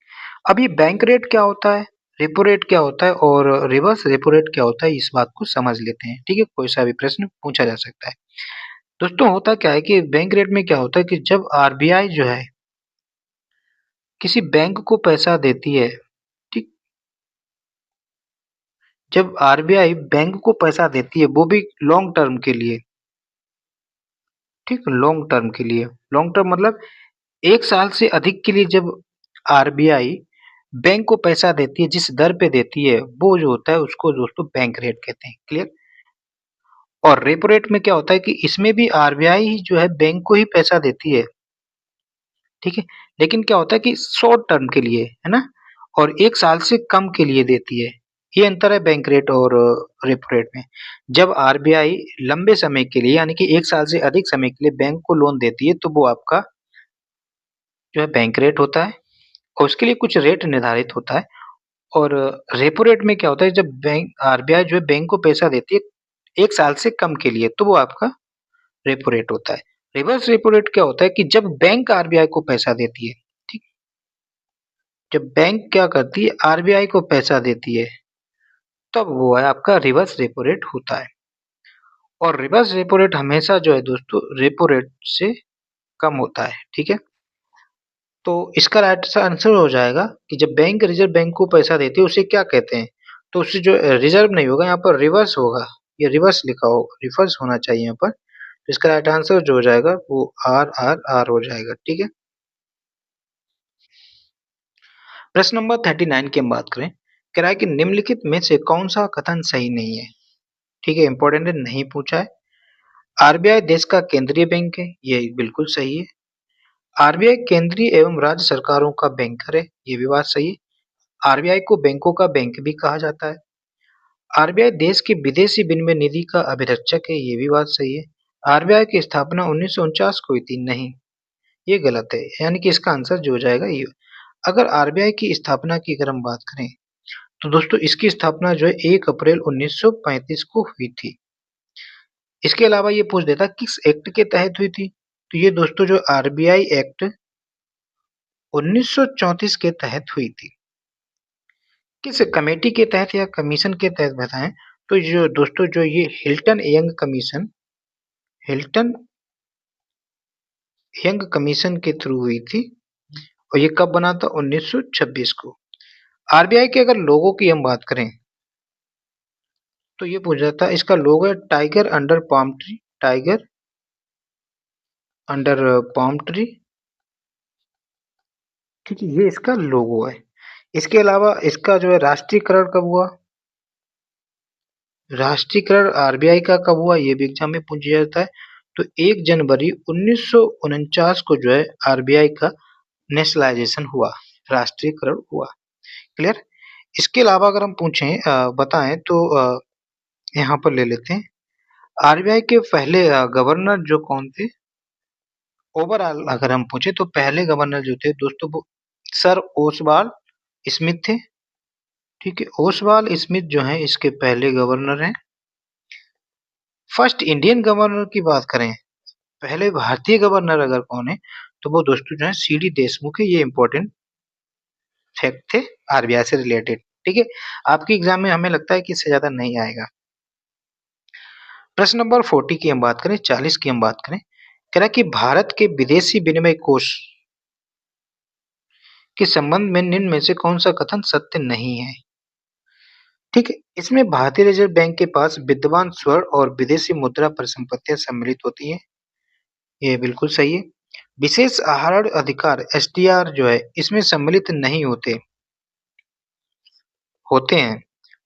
S1: अब ये बैंक रेट क्या होता है, रेपो रेट क्या होता है और रिवर्स रेपो रेट क्या होता है, इस बात को समझ लेते हैं। ठीक है, कोई सा भी प्रश्न पूछा जा सकता है। दोस्तों होता क्या है कि बैंक रेट में क्या होता है कि जब आरबीआई जो है किसी बैंक को पैसा देती है, ठीक, जब आरबीआई बैंक को पैसा देती है वो भी लॉन्ग टर्म के लिए, ठीक, लॉन्ग टर्म के लिए, लॉन्ग टर्म मतलब 1 साल से अधिक के लिए जब आरबीआई बैंक को पैसा देती है, जिस दर पे देती है वो जो होता है उसको दोस्तों बैंक रेट कहते हैं। क्लियर। और रेपो रेट में क्या होता है कि इसमें भी आरबीआई ही जो है बैंक को ही पैसा देती है। ठीक है, लेकिन क्या होता है कि शॉर्ट टर्म के लिए है ना, और 1 साल से कम के लिए देती है। ये अंतर है बैंक रेट और रेपो रेट में। जब आरबीआई लंबे समय के लिए यानी कि 1 साल से अधिक समय के लिए बैंक को लोन देती है तो वो आपका जो है बैंक रेट होता है और उसके लिए कुछ रेट निर्धारित होता है। और रेपो रेट में क्या होता है, जब बैंक आरबीआई जो है बैंक को पैसा देती है 1 साल से कम के लिए, तो वो आपका रेपो रेट होता है। रिवर्स रेपो रेट क्या होता है कि जब बैंक आरबीआई को पैसा देती है, ठीक? जब बैंक क्या करती है, आरबीआई को पैसा देती है, तब वो है आपका रिवर्स रेपो रेट होता है। और रिवर्स रेपो रेट हमेशा जो है दोस्तों रेपो रेट से कम होता है, ठीक है? तो इसका राइट आंसर हो जाएगा कि जब बैंक रिजर्व बैंक को पैसा देती है उसे क्या कहते हैं? तो उससे जो रिजर्व नहीं होगा, यहाँ पर रिवर्स होगा। ये रिवर्स लिखा हो, रिवर्स होना चाहिए यहाँ पर। तो इसका राइट आंसर जो हो जाएगा वो आर हो जाएगा, ठीक है? प्रश्न नंबर 39 की हम बात करें। कह रहा है कि निम्नलिखित में से कौन सा कथन सही नहीं है? ठीक है, इंपॉर्टेंट है, नहीं पूछा है। आरबीआई देश का केंद्रीय बैंक है, ये बिल्कुल सही है। आरबीआई केंद्रीय एवं राज्य सरकारों का बैंकर है, ये भी बात सही है। आरबीआई को बैंकों का बैंक भी कहा जाता है। आरबीआई देश की विदेशी विनिमय निधि का अभिरक्षक है, ये भी बात सही है। आरबीआई की स्थापना 1949 को हुई थी, नहीं, ये गलत है, यानी कि इसका आंसर जो हो जाएगा ये। अगर आरबीआई की स्थापना की अगर हम बात करें तो दोस्तों इसकी स्थापना जो है 1 अप्रैल 1935 को हुई थी। इसके अलावा ये पूछ देता किस एक्ट के तहत हुई थी, तो ये दोस्तों जो आरबीआई एक्ट 1934 के तहत हुई थी। किस कमेटी के तहत या कमीशन के तहत बताएं, तो जो दोस्तों जो ये हिल्टन यंग कमीशन के थ्रू हुई थी। और ये कब बना था? 1926 को। आरबीआई के अगर लोगो की हम बात करें तो ये पूछा था, इसका लोगो है tiger under palm tree, tiger under palm tree, ठीक है, ये इसका लोगो है। इसके अलावा इसका जो है राष्ट्रीयकरण कब हुआ? राष्ट्रीयकरण आरबीआई का कब हुआ, ये भी एग्जाम में पूछा जाता है। तो 1 जनवरी 1949 को जो है आरबीआई का नेशनलाइजेशन हुआ, राष्ट्रीयकरण हुआ। क्लियर? इसके अलावा अगर हम पूछें बताएं तो यहाँ पर ले लेते हैं। आरबीआई के पहले गवर्नर जो कौन थे? ओवरऑल अगर हम पूछे तो पहले गवर्नर जो थे दोस्तों वो सर ओसवाल स्मिथ थे, ठीक है? ओसवाल स्मिथ जो है इसके पहले गवर्नर हैं। फर्स्ट इंडियन गवर्नर की बात करें, पहले भारतीय गवर्नर अगर कौन है तो वो दोस्तों जो है सीडी देशमुख है। ये इंपॉर्टेंट फैक्ट थे आरबीआई से रिलेटेड, ठीक है? आपके एग्जाम में हमें लगता है कि इससे ज्यादा नहीं आएगा। प्रश्न नंबर 40 की हम बात करें, 40 की हम बात करें, कह रहा है कि भारत के विदेशी विनिमय कोष के संबंध में निम्न में से कौन सा कथन सत्य नहीं है? ठीक है, इसमें भारतीय रिजर्व बैंक के पास विद्यमान स्वर्ण और विदेशी मुद्रा परिसंपत्तियां सम्मिलित होती हैं, ये बिल्कुल सही है। विशेष आहरण अधिकार एसडीआर जो है इसमें सम्मिलित नहीं होते, होते हैं।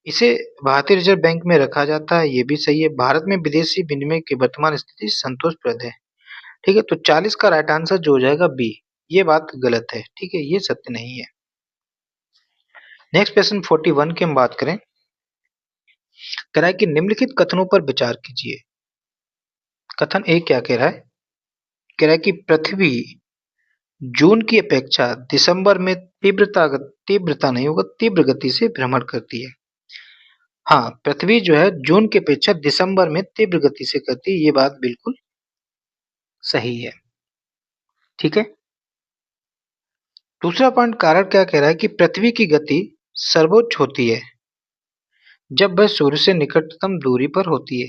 S1: इसे भारतीय रिजर्व बैंक में रखा जाता है, ये भी सही है। भारत में विदेशी विनिमय की वर्तमान स्थिति संतोषप्रद है, ठीक है? तो 40 का राइट आंसर जो हो जाएगा बी, ये बात गलत है, ठीक है? ये सत्य नहीं है। नेक्स्ट क्वेश्चन 41 की हम बात करें, कह रहा है कि निम्नलिखित कथनों पर विचार कीजिए। कथन ए क्या कह रहा है? कह रहा है कि पृथ्वी जून की अपेक्षा दिसंबर में तीव्रता नहीं होगा, तीव्र गति से भ्रमण करती है। हाँ, पृथ्वी जो है जून की अपेक्षा दिसंबर में तीव्र गति से करती है, ये बात बिल्कुल सही है, ठीक है? दूसरा पॉइंट कारण क्या कह रहा है कि पृथ्वी की गति सर्वोच्च होती है जब वह सूर्य से निकटतम दूरी पर होती है,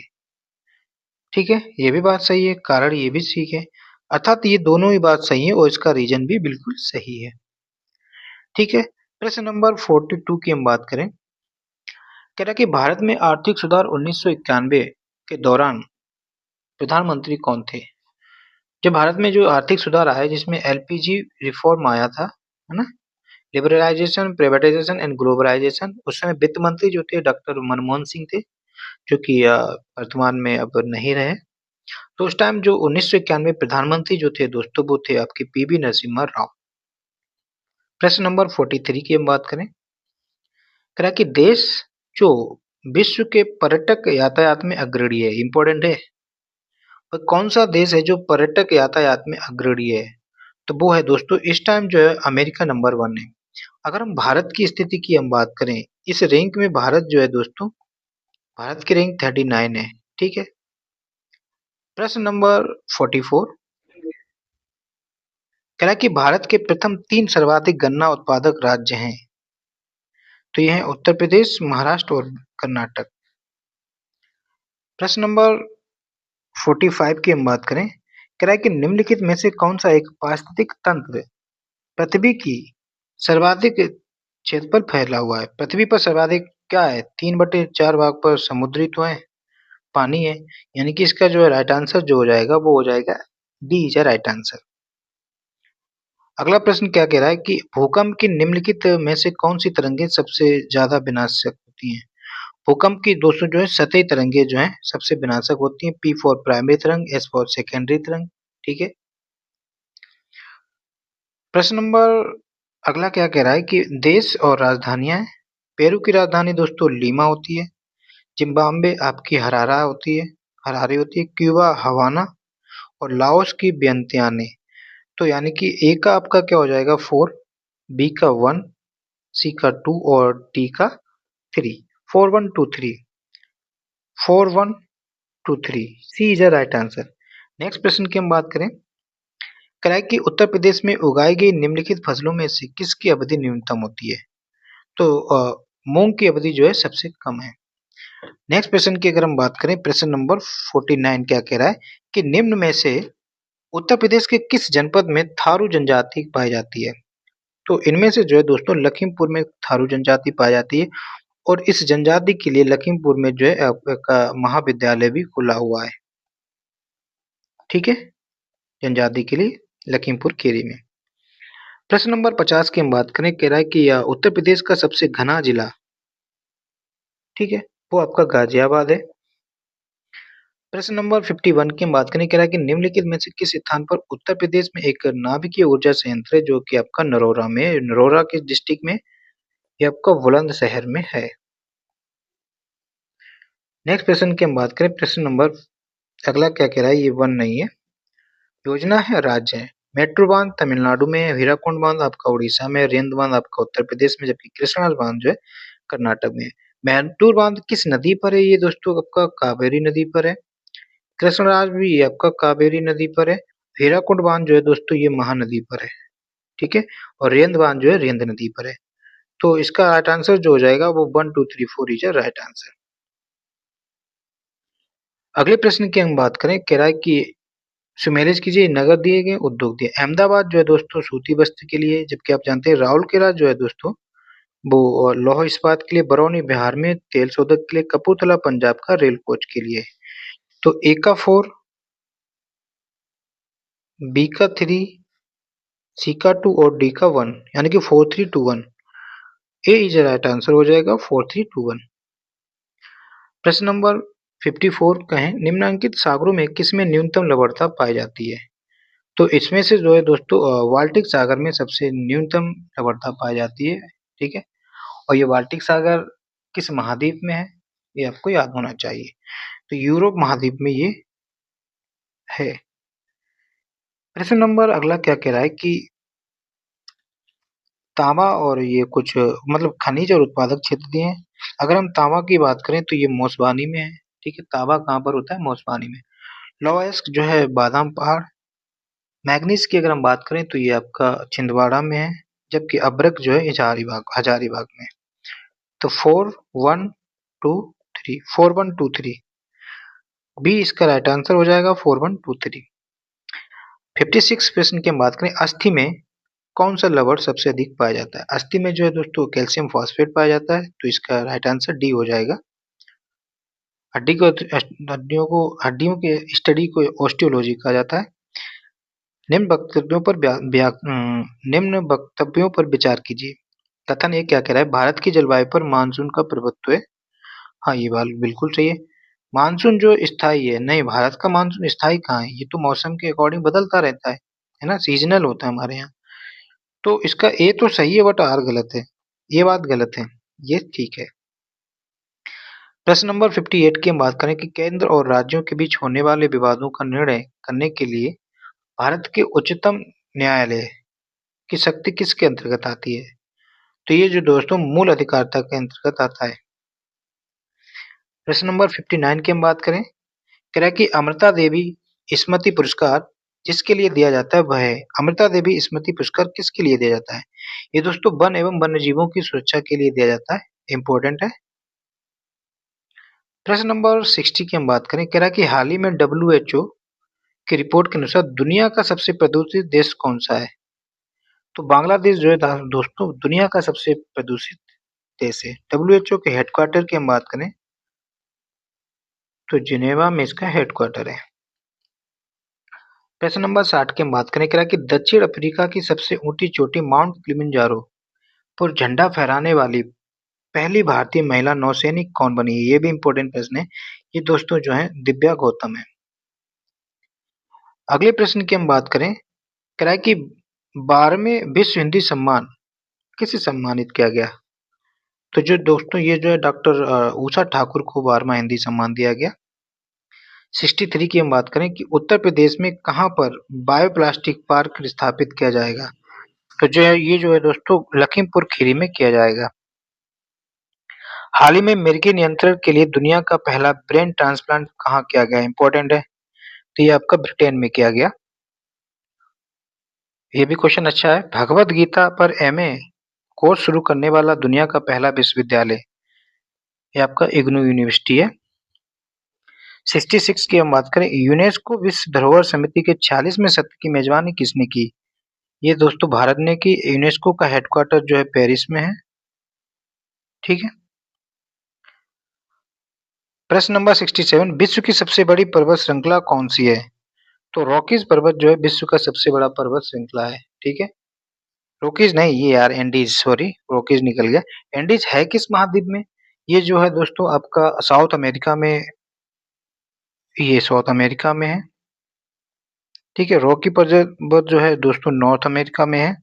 S1: ठीक है? ये भी बात सही है, कारण ये भी ठीक है। अर्थात ये दोनों ही बात सही है और इसका रीजन भी बिल्कुल सही है, ठीक है? प्रश्न नंबर 42 की हम बात करें, कह रहा है कि भारत में आर्थिक सुधार 1991 के दौरान प्रधानमंत्री कौन थे? जब भारत में जो आर्थिक सुधार आया जिसमें एलपीजी रिफॉर्म आया था, है ना? लिबरलाइजेशन, प्राइवेटाइजेशन एंड ग्लोबलाइजेशन, उस समय वित्त मंत्री जो थे डॉक्टर मनमोहन सिंह थे, जो कि वर्तमान में अब नहीं रहे। तो उस टाइम जो 1991 प्रधानमंत्री जो थे दोस्तों वो थे आपके पीवी नरसिम्हा राव। प्रश्न नंबर 43 की हम बात करें, कह रहा है कि देश जो विश्व के पर्यटक यातायात में अग्रणी है, इंपॉर्टेंट है, और कौन सा देश है जो पर्यटक यातायात में अग्रणी है? तो वो है दोस्तों इस टाइम जो है अमेरिका नंबर 1 है। अगर हम भारत की स्थिति की हम बात करें, इस रैंक में भारत जो है दोस्तों, भारत की रैंक 39 है। ठीक है। प्रश्न नंबर 44 कह रहा है कि भारत के प्रथम 3 सर्वाधिक गन्ना उत्पादक राज्य हैं। तो ये हैं उत्तर प्रदेश, महाराष्ट्र और कर्नाटक। प्रश्न नंबर 45 की हम बात करें, कह रहा है कि निम्नलिखित में से कौन सा एक पारिस्थितिक तंत्र पृथ्वी की सर्वाधिक क्षेत्र पर फैला हुआ है? पृथ्वी पर सर्वाधिक क्या है? 3/4 भाग पर समुद्री तो है, पानी है, यानी कि इसका जो है राइट आंसर जो हो जाएगा वो हो जाएगा डी इज राइट आंसर। अगला प्रश्न क्या कह रहा है कि भूकंप की निम्नलिखित में से कौन सी तरंगें सबसे ज्यादा विनाशक होती हैं? भूकंप की दोस्तों जो है सतही तरंगे जो है सबसे विनाशक होती हैं। पी फॉर प्राइमरी तरंग, एस फॉर सेकेंडरी तरंग। ठीक है। प्रश्न नंबर अगला क्या कह रहा है कि देश और राजधानियां, पेरू की राजधानी दोस्तों लीमा होती है, जिम्बाब्वे आपकी हरारे होती है, क्यूबा हवाना और लाओस की वियंतियाने। तो यानी कि ए का आपका क्या हो जाएगा 4, बी का 1, सी का 2 और डी का 3। 4123 4123 C is a right answer. Next प्रश्न की हम बात करें, कह रहा है कि उत्तर प्रदेश में उगाई गई निम्नलिखित फसलों में से किसकी अवधि न्यूनतम होती है? तो मूंग की अवधि जो है सबसे कम है। नेक्स्ट प्रश्न की अगर हम बात करें, प्रश्न नंबर 49 क्या कह रहा है कि निम्न में से उत्तर प्रदेश के किस जनपद में थारू जनजाति पाई जाती है? तो इनमें से जो है दोस्तों लखीमपुर में थारू जनजाति पाई जाती है और इस जनजाति के लिए लखीमपुर में जो है आपका महाविद्यालय भी खुला हुआ है। ठीक है, जनजाति के लिए लखीमपुर खीरी में। प्रश्न नंबर 50 की हम बात करें, कह रहा है कि उत्तर प्रदेश का सबसे घना जिला, ठीक है, वो आपका गाजियाबाद है। प्रश्न नंबर 51 की हम बात करें, कह रहा है कि निम्नलिखित में से किस स्थान पर उत्तर प्रदेश में एक नाभिकीय ऊर्जा संयंत्र है जो कि आपका नरोरा में, नरोरा के डिस्ट्रिक्ट में, ये आपका बुलंदशहर में है। नेक्स्ट प्रश्न की हम बात करें, प्रश्न नंबर अगला क्या कह रहा है, ये 1 नहीं है, योजना है राज्य है। मेट्रो बांध तमिलनाडु में है, हीराकुंड बांध आपका उड़ीसा में, रेंद बांध आपका उत्तर प्रदेश में, जबकि कृष्णा बांध जो है कर्नाटक में है। मैंटूर बांध किस नदी पर है? ये दोस्तों आपका कावेरी नदी पर है। कृष्णराज भी ये आपका कावेरी नदी पर है। हीराकुंड बांध जो है दोस्तों ये महानदी पर है। ठीक है। और रेंद बांध जो है रेंद नदी पर है। तो इसका राइट आंसर जो हो जाएगा वो 1 2 3 4 इज राइट आंसर। अगले प्रश्न की हम बात करें, कह रहा है कि सुमेलिज कीजिए नगर दिए गए उद्योग दिए। अहमदाबाद जो है दोस्तों सूती वस्त्र के लिए, जबकि आप जानते हैं राउरकेला जो है दोस्तों वो लौह इस्पात के लिए, बरौनी बिहार में तेल शोधक के लिए, कपूरथला पंजाब का रेल कोच के लिए। तो ए का 4, बी का 3, सी का 2 और डी का 1, यानी कि 4321। ए इज राइट आंसर हो जाएगा 4321। प्रश्न नंबर 54 का है, निम्नलिखित सागरों में किसमें न्यूनतम लवणता पाई जाती है? तो इसमें से जो है दोस्तों बाल्टिक सागर में सबसे न्यूनतम लवणता पाई जाती है। ठीक है। और ये बाल्टिक सागर किस महाद्वीप में है? ये आपको याद होना चाहिए। तो यूरोप महाद्वीप में ये है। प्रश्न नंबर अगला क्या कह रहा है कि तांबा और ये कुछ मतलब खनिज और उत्पादक क्षेत्र दिए हैं। अगर हम तांबा की बात करें तो ये मोसवानी में है। ठीक है। तांबा कहाँ पर होता है? मोसवानी में। लोएस्क जो है बादाम पहाड़। मैग्नीज की अगर हम बात करें तो ये आपका छिंदवाड़ा में है, जबकि अब्रक जो है हजारीबाग में। तो 4123 बी इसका राइट आंसर हो जाएगा 4123। 56 प्रश्न की हम बात करें, अस्थि में कौन सा लवण सबसे अधिक पाया जाता है? अस्थि में जो है दोस्तों कैल्शियम फॉस्फेट पाया जाता है, तो इसका राइट आंसर डी हो जाएगा। हड्डियों के स्टडी को ऑस्टियोलॉजी कहा जाता है। निम्न वक्तव्यों पर विचार कीजिए। कथन ये क्या कह रहा है, भारत की जलवायु पर मानसून का प्रभुत्व है। हाँ, ये बात बिल्कुल सही है। मानसून जो स्थायी है, नहीं, भारत का मानसून स्थायी कहाँ है, ये तो मौसम के अकॉर्डिंग बदलता रहता है ना, सीजनल होता है हमारे यहाँ। तो इसका ए तो सही है बट आर गलत है, ये बात गलत है, ये ठीक है। प्रश्न नंबर 58 की हम बात करें कि केंद्र और राज्यों के बीच होने वाले विवादों का निर्णय करने के लिए भारत के उच्चतम न्यायालय की शक्ति किसके अंतर्गत आती है? तो ये जो दोस्तों मूल अधिकारिता के अंतर्गत आता है। प्रश्न नंबर 59 की हम बात करें, कह रहा है कि अमृता देवी स्मृति पुरस्कार जिसके लिए दिया जाता है वह है। अमृता देवी स्मृति पुरस्कार किसके लिए दिया जाता है? ये दोस्तों वन एवं वन्य जीवों की सुरक्षा के लिए दिया जाता है। इंपॉर्टेंट है। प्रश्न नंबर 60 की हम बात करें, कह रहा है कि हाल ही में WHO की रिपोर्ट के अनुसार दुनिया का सबसे प्रदूषित देश कौन सा है? तो बांग्लादेश जो है दोस्तों दुनिया का सबसे प्रदूषित देश है। WHO के हेडक्वार्टर की हम बात करें तो जिनेवा में इसका हेडक्वार्टर है। प्रश्न नंबर 60 की हम बात करें, कह रहा है कि दक्षिण अफ्रीका की सबसे ऊंची चोटी माउंट किलिमंजारो पर झंडा फहराने वाली पहली भारतीय महिला नौसैनिक कौन बनी है? ये भी इंपॉर्टेंट प्रश्न है। ये दोस्तों जो है दिव्या गौतम है। अगले प्रश्न की हम बात करें, कह रहा है कि 12वें विश्व हिंदी सम्मान किसे सम्मानित किया गया? तो जो दोस्तों ये जो है डॉक्टर ऊषा ठाकुर को 12वां हिंदी सम्मान दिया गया। 63 की हम बात करें कि उत्तर प्रदेश में कहाँ पर बायोप्लास्टिक पार्क स्थापित किया जाएगा? तो जो है ये जो है दोस्तों लखीमपुर खीरी में किया जाएगा। हाल ही में मिर्गी नियंत्रण के लिए दुनिया का पहला ब्रेन ट्रांसप्लांट कहाँ किया गया? इंपॉर्टेंट है। तो ये आपका ब्रिटेन में किया गया। ये भी क्वेश्चन अच्छा है। भगवत गीता पर एमए कोर्स शुरू करने वाला दुनिया का पहला विश्वविद्यालय ये आपका इग्नू यूनिवर्सिटी है। 66 की हम बात करें, यूनेस्को विश्व धरोहर समिति के 46वें सत्र की मेजबानी किसने की? ये दोस्तों भारत ने की। यूनेस्को का हेडक्वार्टर जो है पेरिस में है। ठीक है। प्रश्न नंबर 67, विश्व की सबसे बड़ी पर्वत श्रृंखला कौन सी है? तो रॉकीज पर्वत जो है विश्व का सबसे बड़ा पर्वत श्रृंखला है। ठीक है। रॉकीज नहीं, ये यार एंडीज, सॉरी रॉकीज निकल गया। एंडीज है किस महाद्वीप में? ये जो है दोस्तों आपका साउथ अमेरिका में, ये साउथ अमेरिका में है। ठीक है। रॉकी पर्वत जो है दोस्तों नॉर्थ अमेरिका में है।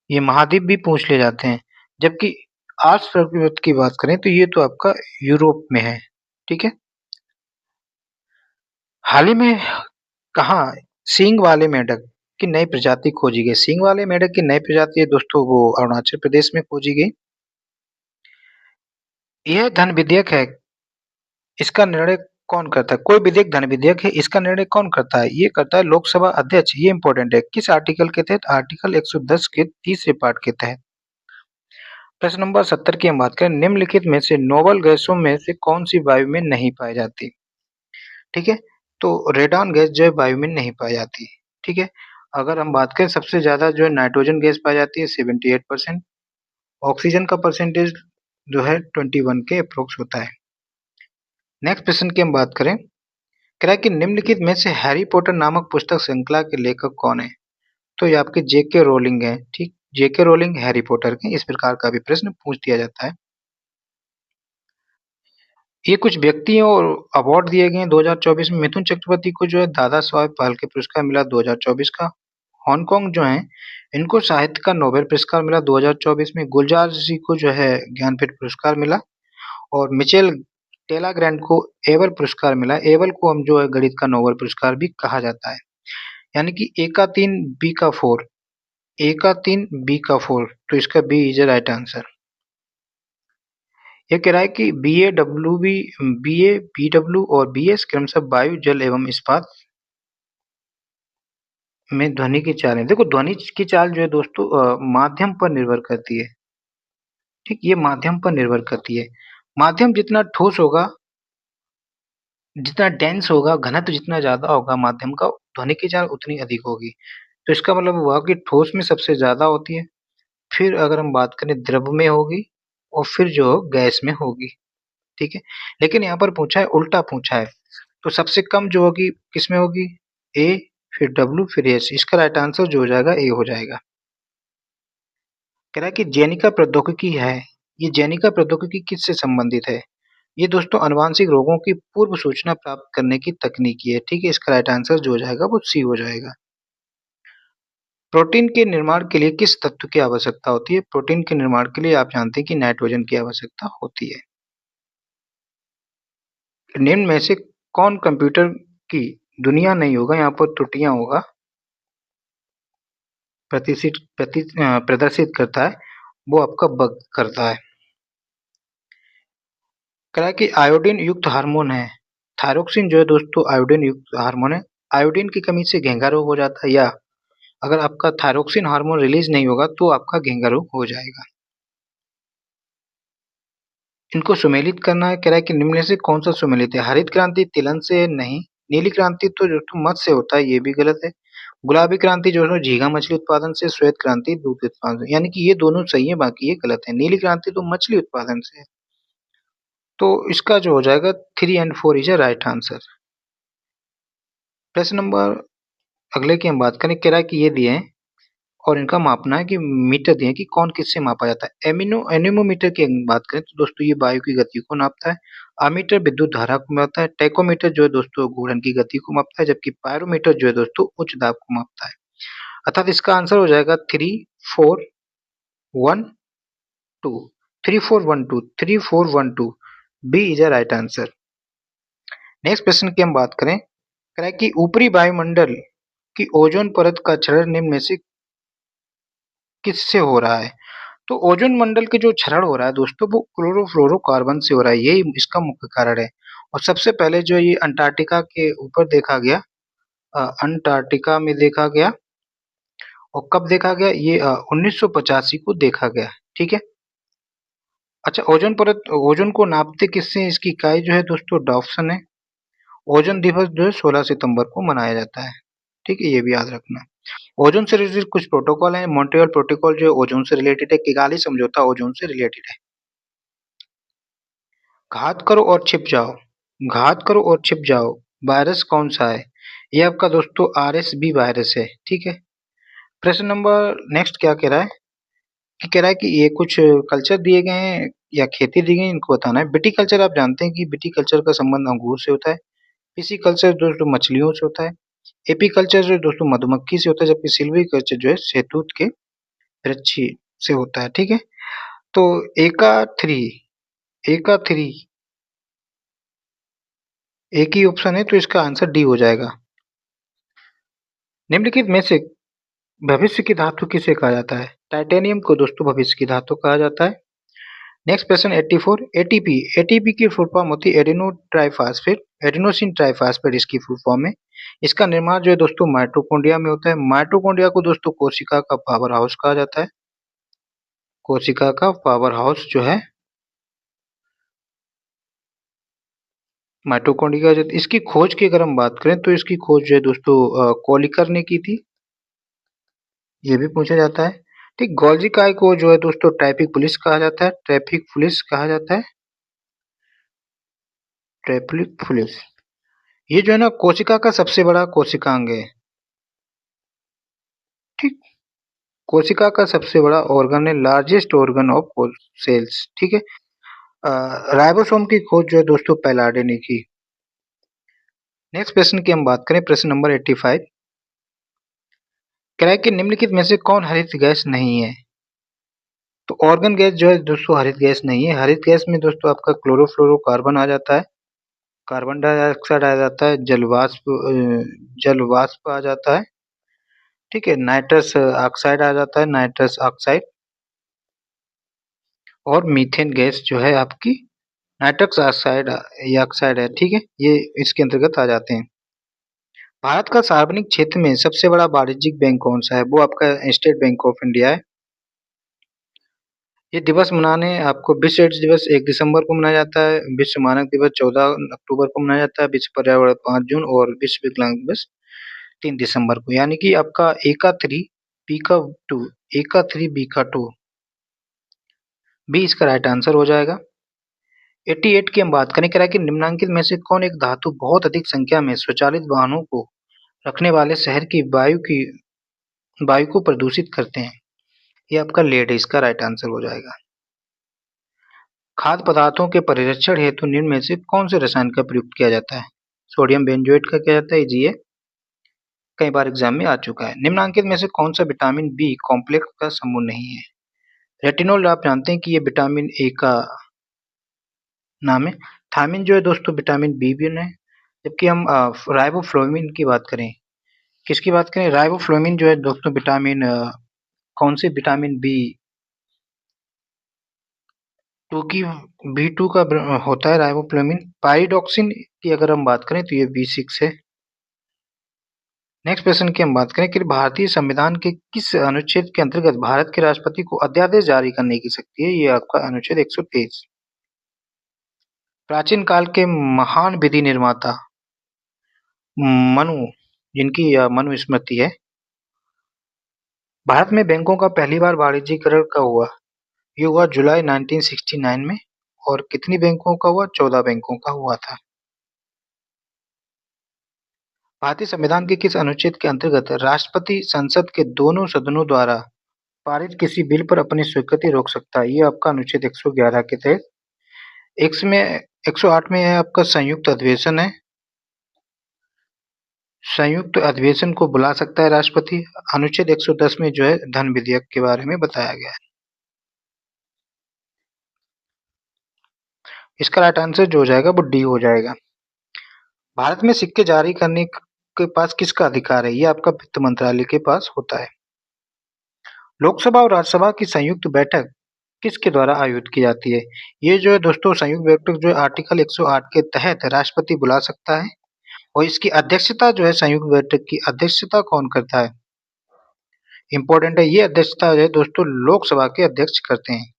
S1: ये महाद्वीप भी पूछ ले जाते हैं। जबकि आर्स पर्वत की बात करें तो ये तो आपका यूरोप में है। ठीक है। हाल ही में कहाँ सींग वाले मेंढक की नई प्रजाति खोजी गई? सींग वाले मेंढक की नई प्रजाति है दोस्तों वो अरुणाचल प्रदेश में खोजी गई। यह धन विधेयक है, इसका निर्णय कौन करता है? कोई विधेयक धन विधेयक है, इसका निर्णय कौन करता है? ये करता है लोकसभा अध्यक्ष। ये इंपॉर्टेंट है। किस आर्टिकल के तहत? आर्टिकल 110 के तीसरे पार्ट के तहत। प्रश्न नंबर 70 की हम बात करें, निम्नलिखित में से नोबल गैसों में से कौन सी वायु में नहीं पाई जाती? ठीक है। तो रेडॉन गैस जो है वायु में नहीं पाई जाती। ठीक है। अगर हम बात करें सबसे ज्यादा जो है नाइट्रोजन गैस पाई जाती है 78%। ऑक्सीजन का परसेंटेज जो है 21 के अप्रोक्स होता है। नेक्स्ट प्रश्न की हम बात करें, कह रहा है कि निम्नलिखित में से हैरी पॉटर नामक पुस्तक श्रृंखला के लेखक कौन है? तो ये आपके जेके रोलिंग है। ठीक, जेके रोलिंग हैरी पॉटर के। इस प्रकार का भी प्रश्न पूछ दिया जाता है। ये कुछ व्यक्तियों और अवार्ड दिए गए हैं 2024 में। मिथुन चक्रवर्ती को जो है दादा साहेब फाल्के पुरस्कार मिला 2024 का। हांगकांग जो है इनको साहित्य का नोबेल पुरस्कार मिला 2024 में। गुलजार जी को जो है ज्ञानपीठ पुरस्कार मिला। और मिचेल टेलाग्रैंड को एबल पुरस्कार मिला। एबल को हम जो है गणित का नोबेल पुरस्कार भी कहा जाता है। यानी कि ए का 3 बी का 4, ए का 3 बी का 4, तो इसका B is the right answer. ये कह रहा है कि बीए, बीडब्ल्यू और बीएस क्रमशः वायु, जल एवं इस्पात में ध्वनि की चाल है। देखो ध्वनि की चाल जो है दोस्तों माध्यम पर निर्भर करती है। ठीक, ये माध्यम पर निर्भर करती है। माध्यम जितना ठोस होगा, जितना डेंस होगा, घनत्व जितना ज्यादा होगा माध्यम का, ध्वनि की चाल उतनी अधिक होगी। तो इसका मतलब हुआ कि ठोस में सबसे ज्यादा होती है, फिर अगर हम बात करें द्रव में होगी, और फिर जो गैस में होगी। ठीक है। लेकिन यहाँ पर पूछा है, उल्टा पूछा है। तो सबसे कम जो होगी किसमें होगी? ए, फिर डब्ल्यू, फिर एस। इसका राइट आंसर जो हो जाएगा ए हो जाएगा। कह रहा है कि जेनिका प्रौद्योगिकी है, ये जेनिका प्रौद्योगिकी किससे संबंधित है? ये दोस्तों अनुवांशिक रोगों की पूर्व सूचना प्राप्त करने की तकनीकी है। ठीक है। इसका राइट आंसर जो हो जाएगा वो सी हो जाएगा। प्रोटीन के निर्माण के लिए किस तत्व की आवश्यकता होती है? प्रोटीन के निर्माण के लिए आप जानते हैं कि नाइट्रोजन की आवश्यकता होती है। निम्न में से कौन कंप्यूटर की दुनिया नहीं होगा? यहाँ पर त्रुटियां होगा। प्रदर्शित करता है, वो आपका बग करता है। कह रहा है कि आयोडीन युक्त हार्मोन है। थायरोक्सिन जो है दोस्तों आयोडीन युक्त हार्मोन है। आयोडीन की कमी से घेंघा रोग हो जाता है, या अगर आपका थायरोक्सिन हार्मोन रिलीज नहीं होगा तो आपका घेंघा रोग हो जाएगा। इनको सुमेलित करना है। कह रहा है कि निम्न में से कौन सा सुमेलित है? हरित क्रांति तिलन से नहीं। नीली क्रांति तो जो मत्स्य से होता है, ये भी गलत है। गुलाबी क्रांति जो है झींगा मछली उत्पादन से। श्वेत क्रांति दूध उत्पादन से। यानी कि ये दोनों सही है, बाकी ये गलत है। नीली क्रांति तो मछली उत्पादन से है। तो इसका जो हो जाएगा 3 and 4 is a right answer. प्रश्न नंबर अगले की हम बात करें। कह रहा है कि ये दिए हैं और इनका मापना है कि मीटर दिए हैं कि कौन किससे मापा जाता है। एनेमोमीटर की बात करें तो दोस्तों ये वायु की गति को नापता है। अमीटर विद्युत धारा को मापता है। टेकोमीटर जो है दोस्तों घूर्णन की गति को मापता है, जबकि पायरोमीटर जो है दोस्तों उच्च दाब को मापता है। अर्थात इसका आंसर हो जाएगा 3412। 3412 3412 B is a right answer. Next प्रश्न की हम बात करें। कह रहा है कि ऊपरी वायुमंडल की ओजोन परत का क्षरण निम्न में से किससे हो रहा है? तो ओजोन मंडल के जो क्षरण हो रहा है दोस्तों, वो क्लोरोफ्लोरोकार्बन से हो रहा है, यही इसका मुख्य कारण है। और सबसे पहले जो ये अंटार्कटिका के ऊपर देखा गया, अंटार्कटिका में देखा गया। और कब देखा गया? ये 1985 को देखा गया। ठीक है। अच्छा, ओजोन परत, ओजोन को नापते किससे हैं? इसकी इकाई जो है दोस्तों डॉप्सन है। ओजोन दिवस जो है 16 सितंबर को मनाया जाता है। ठीक है, ये भी याद रखना। ओजोन से रिलेटेड कुछ प्रोटोकॉल है। मॉन्ट्रियल प्रोटोकॉल जो है ओजोन से रिलेटेड है। किगाली समझौता ओजोन से रिलेटेड है। घात करो और छिप जाओ। घात करो और छिप जाओ वायरस कौन सा है? ये आपका दोस्तों आरएसबी वायरस है। ठीक है। प्रश्न नंबर नेक्स्ट क्या कह रहा है कि कह रहा है कि ये कुछ कल्चर दिए गए हैं या खेती दी गई है, इनको बताना है। विटीकल्चर आप जानते हैं कि विटीकल्चर का संबंध अंगूर से होता है। पिसीकल्चर दोस्तों मछलियों से होता है। एपीकल्चर जो दोस्तों मधुमक्खी से होता है, जबकि सिल्वीकल्चर जो है शहतूत के वृक्ष से होता है। ठीक है। तो एका थ्री एक ही ऑप्शन है, तो इसका आंसर डी हो जाएगा। निम्नलिखित में से भविष्य की धातु किसे कहा जाता है? टाइटेनियम को दोस्तों भविष्य की धातु कहा जाता है। Next question 84। एटीपी। एटीपी की फुल फॉर्म होती है एडेनो ट्राइफास्फेट। एडेनोसिन ट्राइफास्फेट इसकी फुल फॉर्म है। इसका निर्माण जो है दोस्तों माइटोकॉन्ड्रिया में होता है। माइटोकॉन्ड्रिया को दोस्तों कोशिका का पावर हाउस कहा जाता है। कोशिका का पावर हाउस जो है माइटोकॉन्ड्रिया। इसकी खोज की अगर हम बात करें तो इसकी खोज जो है दोस्तों कोलिकर ने की थी, ये भी पूछा जाता है। ठीक, गोल्जी काय को जो है दोस्तों ट्रैफिक पुलिस कहा जाता है। ट्रैफिक पुलिस कहा जाता है। ट्रैफिक पुलिस ये जो है ना कोशिका का सबसे बड़ा कोशिकांग है। ठीक, कोशिका का सबसे बड़ा ऑर्गन है, लार्जेस्ट ऑर्गन ऑफ सेल्स। ठीक है। राइबोसोम की खोज जो है दोस्तों पैलाडे ने की। नेक्स्ट प्रश्न की हम बात करें। प्रश्न नंबर 85। कह रहा है कि निम्नलिखित में से कौन हरित गैस नहीं है? तो ऑर्गन गैस जो है दोस्तों हरित गैस नहीं है। हरित गैस में दोस्तों आपका क्लोरोफ्लोरोकार्बन आ जाता है, कार्बन डाइऑक्साइड आ जाता है, जल वाष्प आ जाता है। ठीक है, नाइट्रस ऑक्साइड आ जाता है, नाइट्रस ऑक्साइड। और मीथेन गैस जो है आपकी नाइट्रस ऑक्साइड या ऑक्साइड है। ठीक है, ये इसके अंतर्गत आ जाते हैं। भारत का सार्वजनिक क्षेत्र में सबसे बड़ा वाणिज्यिक बैंक कौन सा है? वो आपका स्टेट बैंक ऑफ इंडिया है। ये दिवस मनाने आपको विश्व एड्स दिवस 1 दिसंबर को मनाया जाता है। विश्व मानक दिवस 14 अक्टूबर को मनाया जाता है। विश्व पर्यावरण 5 जून और विश्व विकलांग दिवस 3 दिसंबर को। यानी कि आपका एका 3 पी का 2, एका 3 बी का 2, बी इसका राइट आंसर हो जाएगा। 88 की हम बात करें। कह रहा है कि निम्नांकित में से कौन एक धातु बहुत अधिक संख्या में स्वचालित वाहनों को रखने वाले शहर की वायु को प्रदूषित करते हैं? ये आपका लेड है, इसका राइट आंसर हो जाएगा। खाद्य पदार्थों के परिरक्षण हेतु निम्न में से कौन से रसायन का प्रयोग किया जाता है? सोडियम बेंजोएट का किया जाता है। जी, कई बार एग्जाम में आ चुका है। निम्नांकित में से कौन सा विटामिन बी कॉम्प्लेक्स का समूह नहीं है? रेटिनॉल आप जानते हैं कि ये विटामिन ए का नाम है। थायमिन जो है दोस्तों विटामिन बी भी है। जबकि हम राइबोफ्लोविन की बात करें किसकी बात करें? राइबोफ्लाविन जो है दोस्तों विटामिन कौन सी विटामिन बी टू की बी टू का होता है राइबोफ्लाविन। पाइरिडॉक्सिन की अगर हम बात करें तो ये बी सिक्स है। नेक्स्ट प्रश्न की हम बात करें कि भारतीय संविधान के किस अनुच्छेद के अंतर्गत भारत के राष्ट्रपति को अध्यादेश जारी करने की शक्ति है? ये आपका अनुच्छेद 123। प्राचीन काल के महान विधि निर्माता मनु, जिनकी मनु स्मृति है। भारत में बैंकों का पहली बार वाणिज्यिकरण कब हुआ? ये हुआ जुलाई 1969 में। और कितनी बैंकों का हुआ? 14 बैंकों का हुआ था। भारतीय संविधान के किस अनुच्छेद के अंतर्गत राष्ट्रपति संसद के दोनों सदनों द्वारा पारित किसी बिल पर अपनी स्वीकृति रोक सकता है? ये आपका अनुच्छेद 111 के तहत। 108 में है आपका संयुक्त अधिवेशन है। संयुक्त अधिवेशन को बुला सकता है राष्ट्रपति। अनुच्छेद 110 में जो है धन विधेयक के बारे में बताया गया है। इसका राइट आंसर जो हो जाएगा वो डी हो जाएगा। भारत में सिक्के जारी करने के पास किसका अधिकार है? ये आपका वित्त मंत्रालय के पास होता है। लोकसभा और राज्यसभा की संयुक्त बैठक किसके द्वारा आयोजित की जाती है? ये जो है दोस्तों संयुक्त बैठक जो है आर्टिकल 108 के तहत राष्ट्रपति बुला सकता है। और इसकी अध्यक्षता जो है संयुक्त बैठक की अध्यक्षता कौन करता है? इंपॉर्टेंट है, ये अध्यक्षता जो है दोस्तों लोकसभा के अध्यक्ष करते हैं।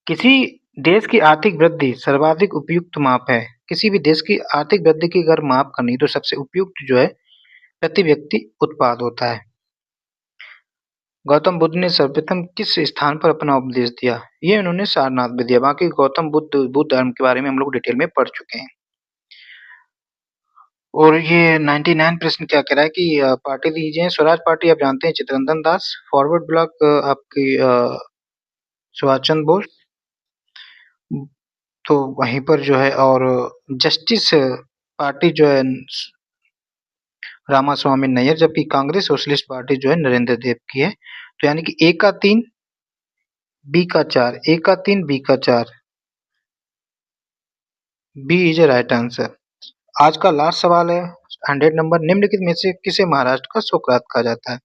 S1: किसी देश की आर्थिक वृद्धि सर्वाधिक उपयुक्त माप है। किसी भी देश की आर्थिक वृद्धि की अगर माप करनी तो सबसे उपयुक्त जो है प्रति व्यक्ति उत्पाद होता है। गौतम बुद्ध ने सर्वप्रथम किस स्थान पर अपना उपदेश दिया? ये उन्होंने सारनाथ में दिया। बाकी गौतम बुद्ध धर्म के बारे में हम लोग डिटेल में पढ़ चुके हैं। और ये 99 प्रश्न क्या कह रहा है कि पार्टी दीजिए। स्वराज पार्टी आप जानते हैं चित्तरंजन दास। फॉरवर्ड ब्लॉक आपकी सुभाष चंद्र बोस। तो वहीं पर जो है और जस्टिस पार्टी जो है रामास्वामी नैयर, जबकि कांग्रेस सोशलिस्ट पार्टी जो है नरेंद्र देव की है। तो यानी कि ए का 3 बी का 4, ए का 3 बी का 4, B is a right answer. आज का लास्ट सवाल है 100 नंबर। निम्नलिखित में से किसे महाराष्ट्र का सोक्रात कहा जाता है?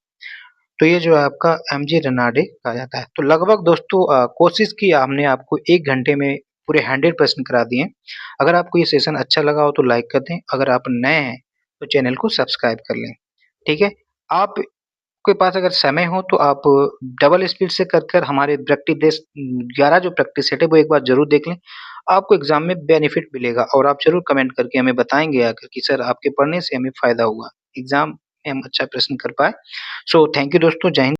S1: तो ये जो है आपका एमजी रनाडे कहा जाता है। तो लगभग दोस्तों कोशिश की हमने आपको 1 घंटे में पूरे 100 प्रश्न करा दिए। अगर आपको ये सेशन अच्छा लगा हो तो लाइक कर दें। अगर आप नए हैं तो चैनल को सब्सक्राइब कर लें। ठीक है? आपके पास अगर समय हो तो आप डबल स्पीड से कर हमारे प्रैक्टिस 11 जो प्रैक्टिस सेट है वो एक बार ज़रूर देख लें। आपको एग्ज़ाम में बेनिफिट मिलेगा और आप ज़रूर कमेंट करके हमें बताएँगे आकर कि सर आपके पढ़ने से हमें फ़ायदा हुआ। एग्ज़ाम में हम अच्छा प्रश्न कर पाए। सो थैंक यू दोस्तों। जय हिंद।